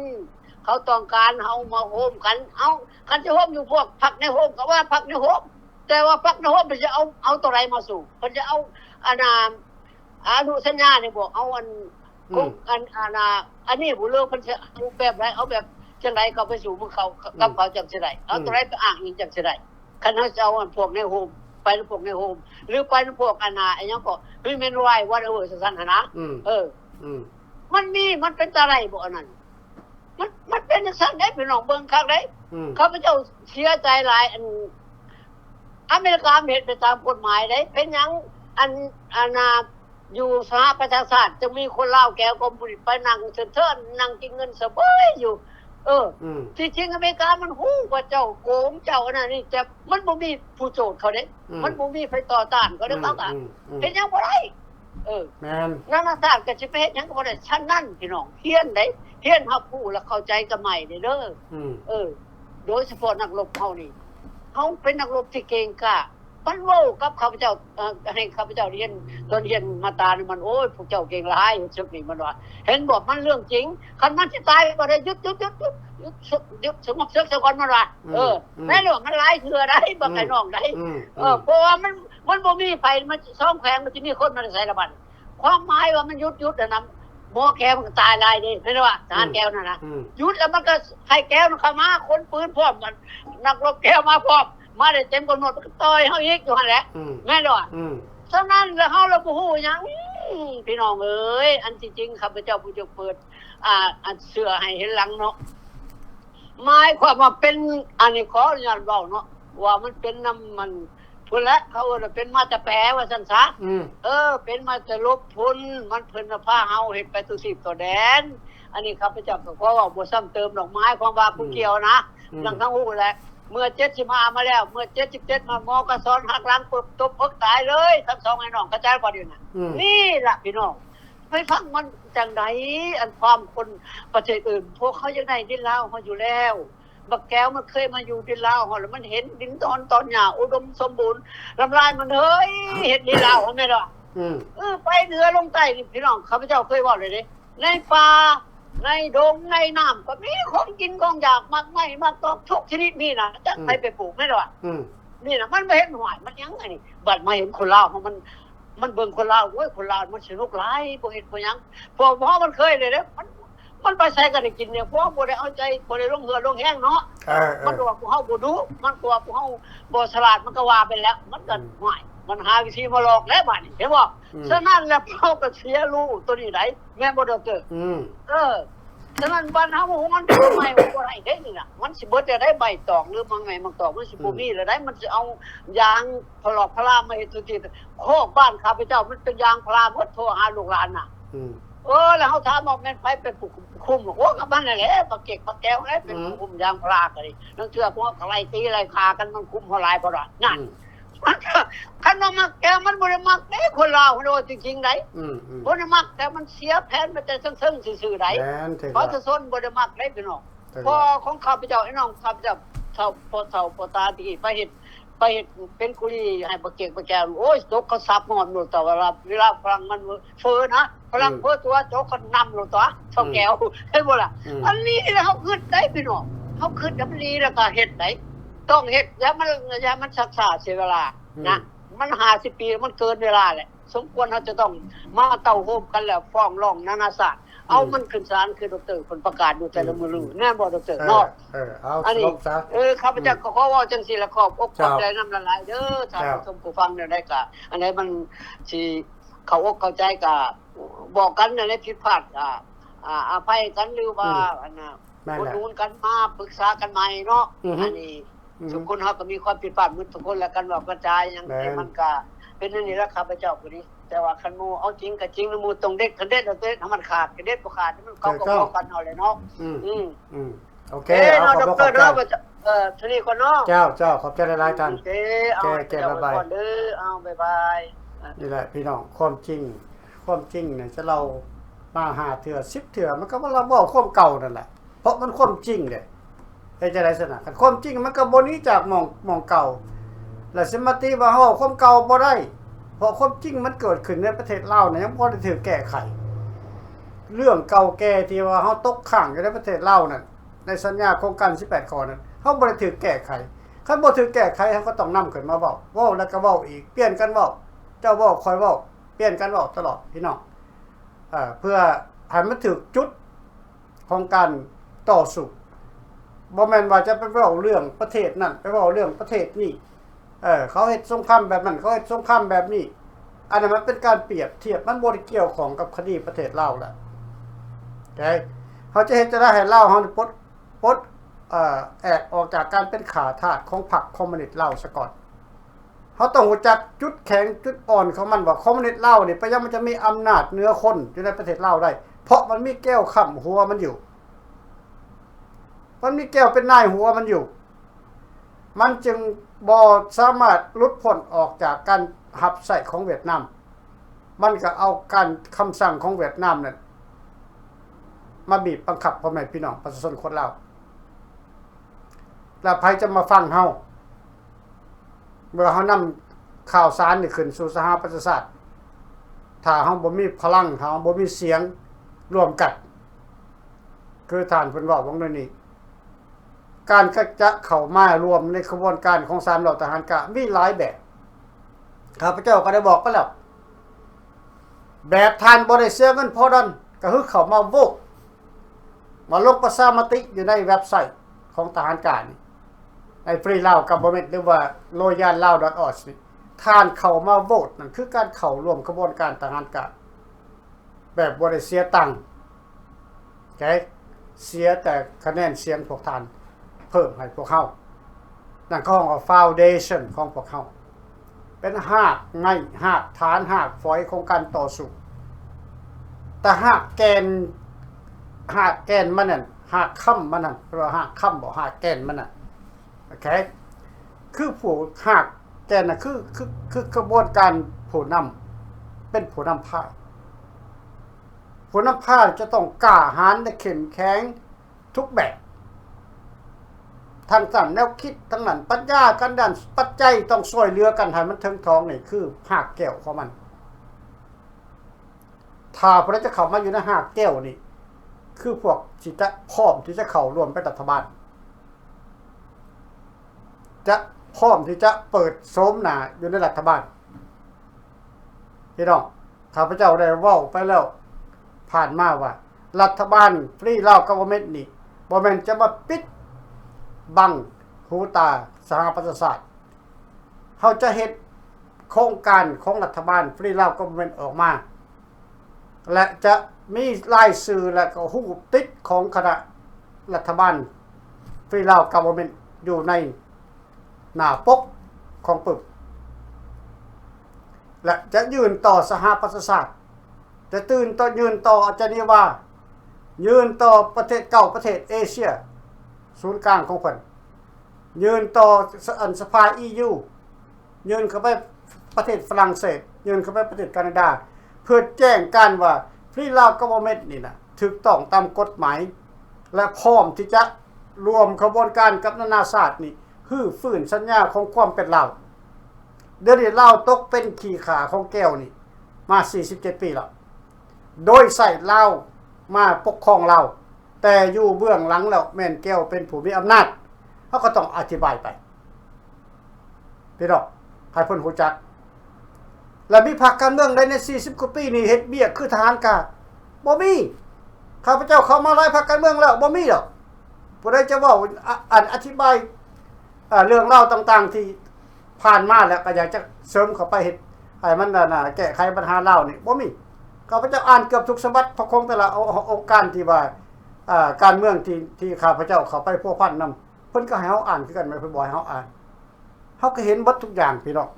เขาต้องการเฮามาโฮมกันเอาคันจะโฮมอยู่พวกพรรคในโฮมก็ว่าพรรคในโฮมแต่ว่าพรรคในโฮมมันจะเอาตัวใดมาสู่เพิ่นจะเอาอนุสัญญานี่บ่เอาอันนี้ผู้เลือกเพิ่นจะเอาแบบใดเอาแบบจังได๋ก็ไปสู่พวกเขากับเขาจังสิได้เอาตัวใดไปอ้างอิงจังสิได้คันเฮาจะเอาอันพวกในโฮมไปพวกในโฮมหรือไปพวกอันหยังก็human right whatever ซั่นๆหั่นนะมันเป็นตาไรบ่อันนั้นมันเป็นจังซั่นได้พี่น้องเบิ่งคักได้ข้าพเจ้าเสียใจหลายอันอเมริกาเฮ็ดไปตามกฎหมายได้เป็นหยังอันอยู่สหประชาชาติจะมีคนลาวแก้วกรมบุรีไปนั่งเทินนั่งกินเงินสบายอยู่ที่จริงอเมริกามันฮู้ว่าเจ้าโกงเจ้าอันนั้นนี่แต่มันบ่มีผู้โจทย์เขาเด้มันบ่มีไผต่อต้านเขาเด้เขาก็เฮ็ดหยังบ่ได้แม่นนานาชาติก็สิไปเฮ็ดหยังก็บ่ได้ฉะนั้นพี่น้องเฮียนได้เฮียนรับรู้และเข้าใจกับใหม่เด้อโดยเฉพาะนักรบเฮานี่เฮาเป็นนักรบที่เก่งกล้ามันเว้ากับข้าพเจ้าให้ข้าพเจ้าเรียนตอนเรียนมาตานี่มันโอ้ยพวกเจ้าเก่งหลายสึกนี่มันว่าเห็นบอกมันเรื่องจริงคันมันสิตายก็ได้หยุดสงบศึกซะก่อนมันว่าแม่นว่ามันหลายเทื่อได้บ่ไอ้น้องได้เพราะว่ามันบ่มีไผมันซ่อมแขวงมันสิมีคนมาใส่ละบัด ความหมายว่ามันหยุดน่ะนะหมอแก้วมันก็ตายลายเด้แม่นว่าทหารแก้วนั่นน่ะหยุดแล้วมันก็ให้แก้วมันเข้ามาคนปืนพร้อมมันนักรบแก้วมาพร้อมมาได้เต็มกำหนดมันก็ต่อยเฮาอีกอยู่หั่นแหละแม่นว่าฉะนั้นแล้วเฮาบ่ฮู้หยังพี่น้องเอ้ยอันที่จริงข้าพเจ้าผู้จะเปิดอันเสื้อให้เห็นหลังเนาะหมายความว่าเป็นอันนี้ขออนุญาตเว้าเนาะว่ามันเป็นน้ำมันพุ่นละเขาเป็นมาแต่แปรว่าซั่นซะเป็นมาแต่ลบพุ่นมันเพิ่นพาเฮาเฮ็ดไปตุสิบตัวแดนอันนี้ข้าพเจ้าก็ขอเว้าบ่ซ้ำเติมดอกไม้ความว่าผู้เกี่ยวนะดังทั้งฮู้แหละเมื่อ75มาแล้วเมื่อ77มาหมอก็สอนหักหลังปึ๊บตบอกตายเลยทั้งสองไอ้น้องกระจายบ่อยู่น่ะนี่ล่ะพี่น้องไปฟังมันจังได๋อันความคนประเทศอื่นพวกเขายังได้ดินลาวเฮาอยู่แล้วบักแก้วมันเคยมาอยู่ดินลาวเฮาแล้วมันเห็นดินตอนหญ้าอุดมสมบูรณ์ลำลายมันเฮ้ยเฮ็ดดินลาวแม่นบ่ไปเหนือลงใต้นี่พี่น้องข้าพเจ้าเคยเว้าเลยเด้ในป่าในดงในน้ำก็มีของกินของอยากมากมายมากตอกทุกชนิดนี่น่ะจักไปปลูกแม่นบ่นี่น่ะมันบ่เห็นหวายมันยังไงนี่บัดมาเห็นคนลาวมันเบิ่งคนลาวโอ้ยคนลาวมันสนุกหลายบ่เฮ็ดบ่หยังพอมันเคยเลยเด้มันไปใช้กันได้กินเนี่ยเพราะบ่ได้เอาใจบ่ได้ลงเหือลงแห้งเนาะมันตัวพวกเฮาบ่รู้มันตัวพวกเฮาบ่ฉลาดมันก็ว่าไปแล้วมันก็ห่วยมันหาวิธีมาหลอกแล้วบัดนี้เห็นบ่ฉะนั้นแล้วเฮาก็เสียรู้ตัวนี้ได้แม่นบ่ดอกเตอร์ฉะนั้นบ้านเฮามันบ่ใหม่บ่ได้เด้นี่น่ะมันสิเบิดได้ใบตองหรือมังไงมังตองมันสิบ่มีแล้วได้มันสิเอายางพลอกพลามาเฮ็ดทุกทีโคกบ้านข้าพเจ้ามันเป็นยางพลาหมดโทรหาลูกหลานน่ะแล้วเฮาถามว่าแม่นไผเป็นผู้คุมโอ้กับมันนั่นแหละปักเก็กปักแก้วนั่นเป็นผู้คุมยางพลาก็ดินั่นเชื่อพวกไล่ตีไล่ฆ่ากันมันคุมเฮาหลายบ่ดอกนั่นคันว่ามักแก้วมันบ่ได้มักเด้คนลาวเฮาจริงๆไดบ่ได้มักแต่มันเสียแผนไปแต่เซิงๆซื่อๆไดเพราะจะซนบ่ได้มักได้พี่น้องพอของข้าพเจ้าไอ้น้องข้าพเจ้าเฒ่าพ่อตาที่ไปเฮ็ดเป็นกุลีให้ปักเก็กปักแก้วโอ้ยตกเขาซับหมดหมดแต่เวลาฝรั่งมันเฟ้อนะฝรั่งเฟ้อตัวโจกก็นำโลตัวเท่าแก้วเห็นบ่ล่ะอันนี้เฮาคิดได้พี่น้องเฮาคิดแบบนี้แล้วก็เฮ็ดได้ต้องเฮ็ดอย่ามันชักช้าเสียเวลานะมัน50ปีมันเกินเวลาแหละสมควรเฮาจะต้องมาเต้าโฮมกันแล้วฟ้องร้องนานาศาสตร์เอามันขึ้นศาลคือดร.เพิ่นประกาศอยู่แต่ละมื้อแน่บ่ดร.เนาะเอาสรุปซะข้าพเจ้าก็ขอเว้าจังซี่ละขอบอกขอบใจนำละลายเด้อท่านผู้ชมผู้ฟังได้ก็อันไหนมันสิเข้าอกเข้าใจก็บอกกันในผิดพลาดอภัยกันหรือว่าอันน่ะบ่รู้กันมาปรึกษากันใหม่เนาะอันนี้ทุกคนเฮาก็มีความผิดพลาดหมดทุกคนแล้วกันว่ากระจายหยังแต่มันก็เป็นอันนี้ละข้าพเจ้าผู้นี้แต่ว่าคันหมู่เอาจริงก็จริงหมู่ต้องเด็ดคันเด็ดเอาเด็ดให้มันขาดคันเด็ดบ่ขาดมันเขาก็บ่กันเอาเลยเนาะโอเคเอาขอบคุณครับทีนี้ก่อนเนาะเจ้าขอบใจหลายๆท่านโอเคเอาแก้บ๊ายบายก่อนเด้อเอาบ๊ายบายนี่แหละพี่น้องความจริงเนี่ยจะเรามาหาเถื่อ10เถื่อมันก็ว่าเราเว้าความเก่านั่นแหละเพราะมันความจริงเด้เฮ็ดจังได๋ซั่นน่ะคันความจริงมันก็บ่หนีจากหม่องเก่าแล้วสิมาติว่าเฮาความเก่าบ่ได้เพราะความจริงมันเกิดขึ้นในประเทศลาวเนี่ยยังบ่ได้ถูกแก้ไขเรื่องเก่าแก่ที่ว่าเฮาตกค้างอยู่ในประเทศลาวนั่นในสัญญาโครงการ18ข้อนั้นเฮาบ่ได้ถูกแก้ไขคันบ่ถูกแก้ไขเฮาก็ต้องนำขึ้นมาเว้าแล้วก็เว้าอีกเปลี่ยนกันเว้าเจ้าเว้าคอยเว้าเปลี่ยนกันเว้าตลอดพี่น้องเพื่อให้มันถึกจุดของการต่อสู้บ่แม่นว่าจะไปเว้าเรื่องประเทศนั่นไปเว้าเรื่องประเทศนี้เขาเฮ็ดสงครามแบบนั้นเขาเฮ็ดสงครามแบบนี้อันนั้นมันเป็นการเปรียบเทียบมันบ่ได้เกี่ยวของกับคดีประเทศลาวแล้วโอเคเขาจะเฮ็ดจะได้ให้ลาวเฮาปลดแอกออกจากการเป็นขาทาสของพรรคคอมมิวนิสต์ลาวซะก่อนเฮาต้องรู้จักจุดแข็งจุดอ่อนของมันว่าคอมมิวนิสต์ลาวนี่พยายามมันจะมีอำนาจเหนือคนอยู่ในประเทศลาวได้เพราะมันมีแก้วค้ำหัวมันอยู่มันมีแก้วเป็นนายหัวมันอยู่มันจึงบ่สามารถหลุดพ้นออกจากการหับใส่ของเวียดนามมันก็เอาการคำสั่งของเวียดนามนั่นมาบีบบังคับพ่อแม่พี่น้องประชาชนคนลาวแล้วใครจะมาฟังเฮาเมื่อเฮานำข่าวสารนี่ขึ้นสู่สหประชาชาติถ้าเฮาบ่มีพลังเฮาบ่มีเสียงร่วมกันคือท่านเพิ่นเว้าว่านั่นนี่การจะเข้ามารวมในขบวนการของ3เหล่าทหารกะมีหลายแบบข้าพเจ้าก็ได้บอกไปแล้ว แบบทานบ่ได้เสียเงินพอดันก็คือเขามาโหวตมาลงประชามติอยู่ในเว็บไซต์ของทหารการนี่ใน Free Lao Government หรือว่า loyallao.org นี่ท่านเข้ามาโหวตนั่นคือการเข้าร่วมกระบวนการทหารการแบบบ่ได้เสียตังค์โอเคเสียแต่คะแนนเสียงพวกท่านเพิ่มให้พวกเฮานั่นก็ของ foundation ของพวกเฮาเป็นหากไงหากฐานหากฝอยของการต่อสู้แต่หากแกนมันนั่นหากค่ำมันนั่นหรือว่าหากค่ำบ่หากแกนมันนั่นโอเคคือผู้หากแกนน่ะคือกระบวนการผู้นำเป็นผู้นำพาผู้นำพาจะต้องกล้าหาญและเข้มแข็งทุกแบบทางด้านแนวคิดทางด้านปัญญากันด้านปัจจัยต้องช่วยเหลือกันให้มันถึงท้องนี่คือหากแก้วของมันถ้าพระจะเข้ามาอยู่ในหากแก้วนี่คือพวกที่จะพร้อมที่จะเข้าร่วมเป็นรัฐบาลจะพร้อมที่จะเปิดโฉมหน้าอยู่ในรัฐบาลพี่น้องข้าพเจ้าได้เว้าไปแล้วผ่านมาว่ารัฐบาลFree Lao Governmentนี่บ่แม่นจะมาปิดบังหูตาสหประชาชาติเขาจะเฮ็ดโครงการของรัฐบาลFree Lao Governmentออกมาและจะมีรายชื่อและก็รูปติดของคณะรัฐบาลFree Lao Governmentอยู่ในหน้าปกของปึกและจะยื่นต่อสหประชาชาติจะยืนต่ออาจารย์ว่ายืนต่อประเทศเก่าประเทศเอเชียศูนย์กลางของเพิ่นยืนต่อสภา EU ยืนเข้าไปประเทศฝรั่งเศสยืนเข้าไปประเทศแคนาดาเพื่อแจ้งการว่าFree Lao Governmentนี่นะถูกต้องตามกฎหมายและพร้อมที่จะรวมขบวนการกับนานาชาตินี่ฮื้อฟื้นสัญญาของความเป็นลาวเดี๋ยวนี้ลาวตกเป็นขี้ขาของแก้วนี่มา47ปีแล้วโดยใส่ลาวมาปกครองเราแต่อยู่เบื้องหลังแล้วแม่นแก้วเป็นผู้มีอำนาจเขาก็ต้องอธิบายไปพี่น้องให้เพิ่นรู้จักและมีพรรคการเมืองใดใน40กว่าปีนี่เฮ็ดเบี้ยคือทหารกาบ่มีข้าพเจ้าเข้ามาหลายพรรคการเมืองแล้วบ่มีดอกผู้ใดจะเว้าอธิบายเรื่องเล่าต่างๆที่ผ่านมาแล้วก็อยากจะเสริมเข้าไปเฮ็ดให้มันแก้ไขปัญหาเล่านี่บ่มีข้าพเจ้าอ่านเกือบทุกสมัยพระคงแต่ละองค์การที่ว่าการเมืองที่ข้าพเจ้าเข้าไปพัวพันนำเพิ่นก็ให้เฮาอ่านคือกันไม่เพิ่นบ่ให้เฮาอ่านเฮาก็เห็นหมดทุกอย่างพี่น้อง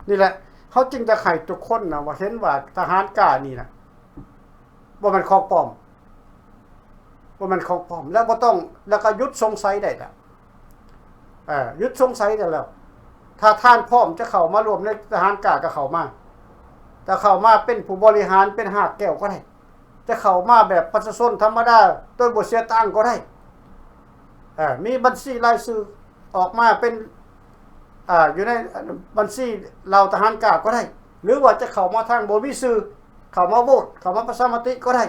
นี่แหละเฮาจึงจะให้ทุกคนนะว่าเห็นว่าทหารกล้านี่นะบ่แม่นของปลอมบ่แม่นของปลอมแล้วบ่ต้องแล้วก็หยุดสงสัยได้แล้วหยุดสงสัยได้แล้วถ้าท่านพร้อมจะเข้ามารวมในทหารกล้าก็เข้ามาจะเข้ามาเป็นผู้บริหารเป็นหากแก้วก็ได้จะเข้ามาแบบประชาชนธรรมดาโดยบ่เสียตังค์ก็ได้มีบัญชีรายชื่อออกมาเป็นอยู่ในบัญชีเราทหารกล้าก็ได้หรือว่าจะเข้ามาทางบ่มีชื่อเข้ามาโหวตเข้ามาประชามติก็ได้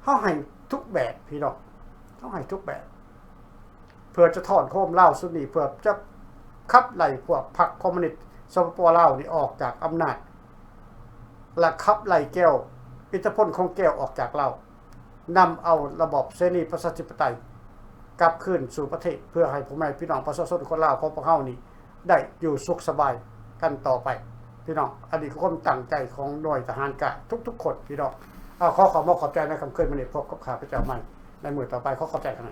เฮาให้ทุกแบบพี่น้องเฮาให้ทุกแบบเพื่อจะถอนโคมลาวสุดนี้เพื่อจะขับไล่พวกพรรคคอมมิวนิสต์สปปลาวนี่ออกจากอำนาจและขับไล่แก้วอิทธิพลของแก้วออกจากเรานำเอาระบอบเสรีประชาธิปไตยกลับคืนสู่ประเทศเพื่อให้พ่อแม่พี่น้องประชาชนคนลาวของพวกเฮานี่ได้อยู่สุขสบายกันต่อไปพี่น้องอันนี้คือความตั้งใจของหน่วยทหารกะทุกๆคนพี่น้องขอขอบใจในคำเกินมื้อนี้พบกับข้าพเจ้าใหม่ในมื้อต่อไปขอขอบใจกัน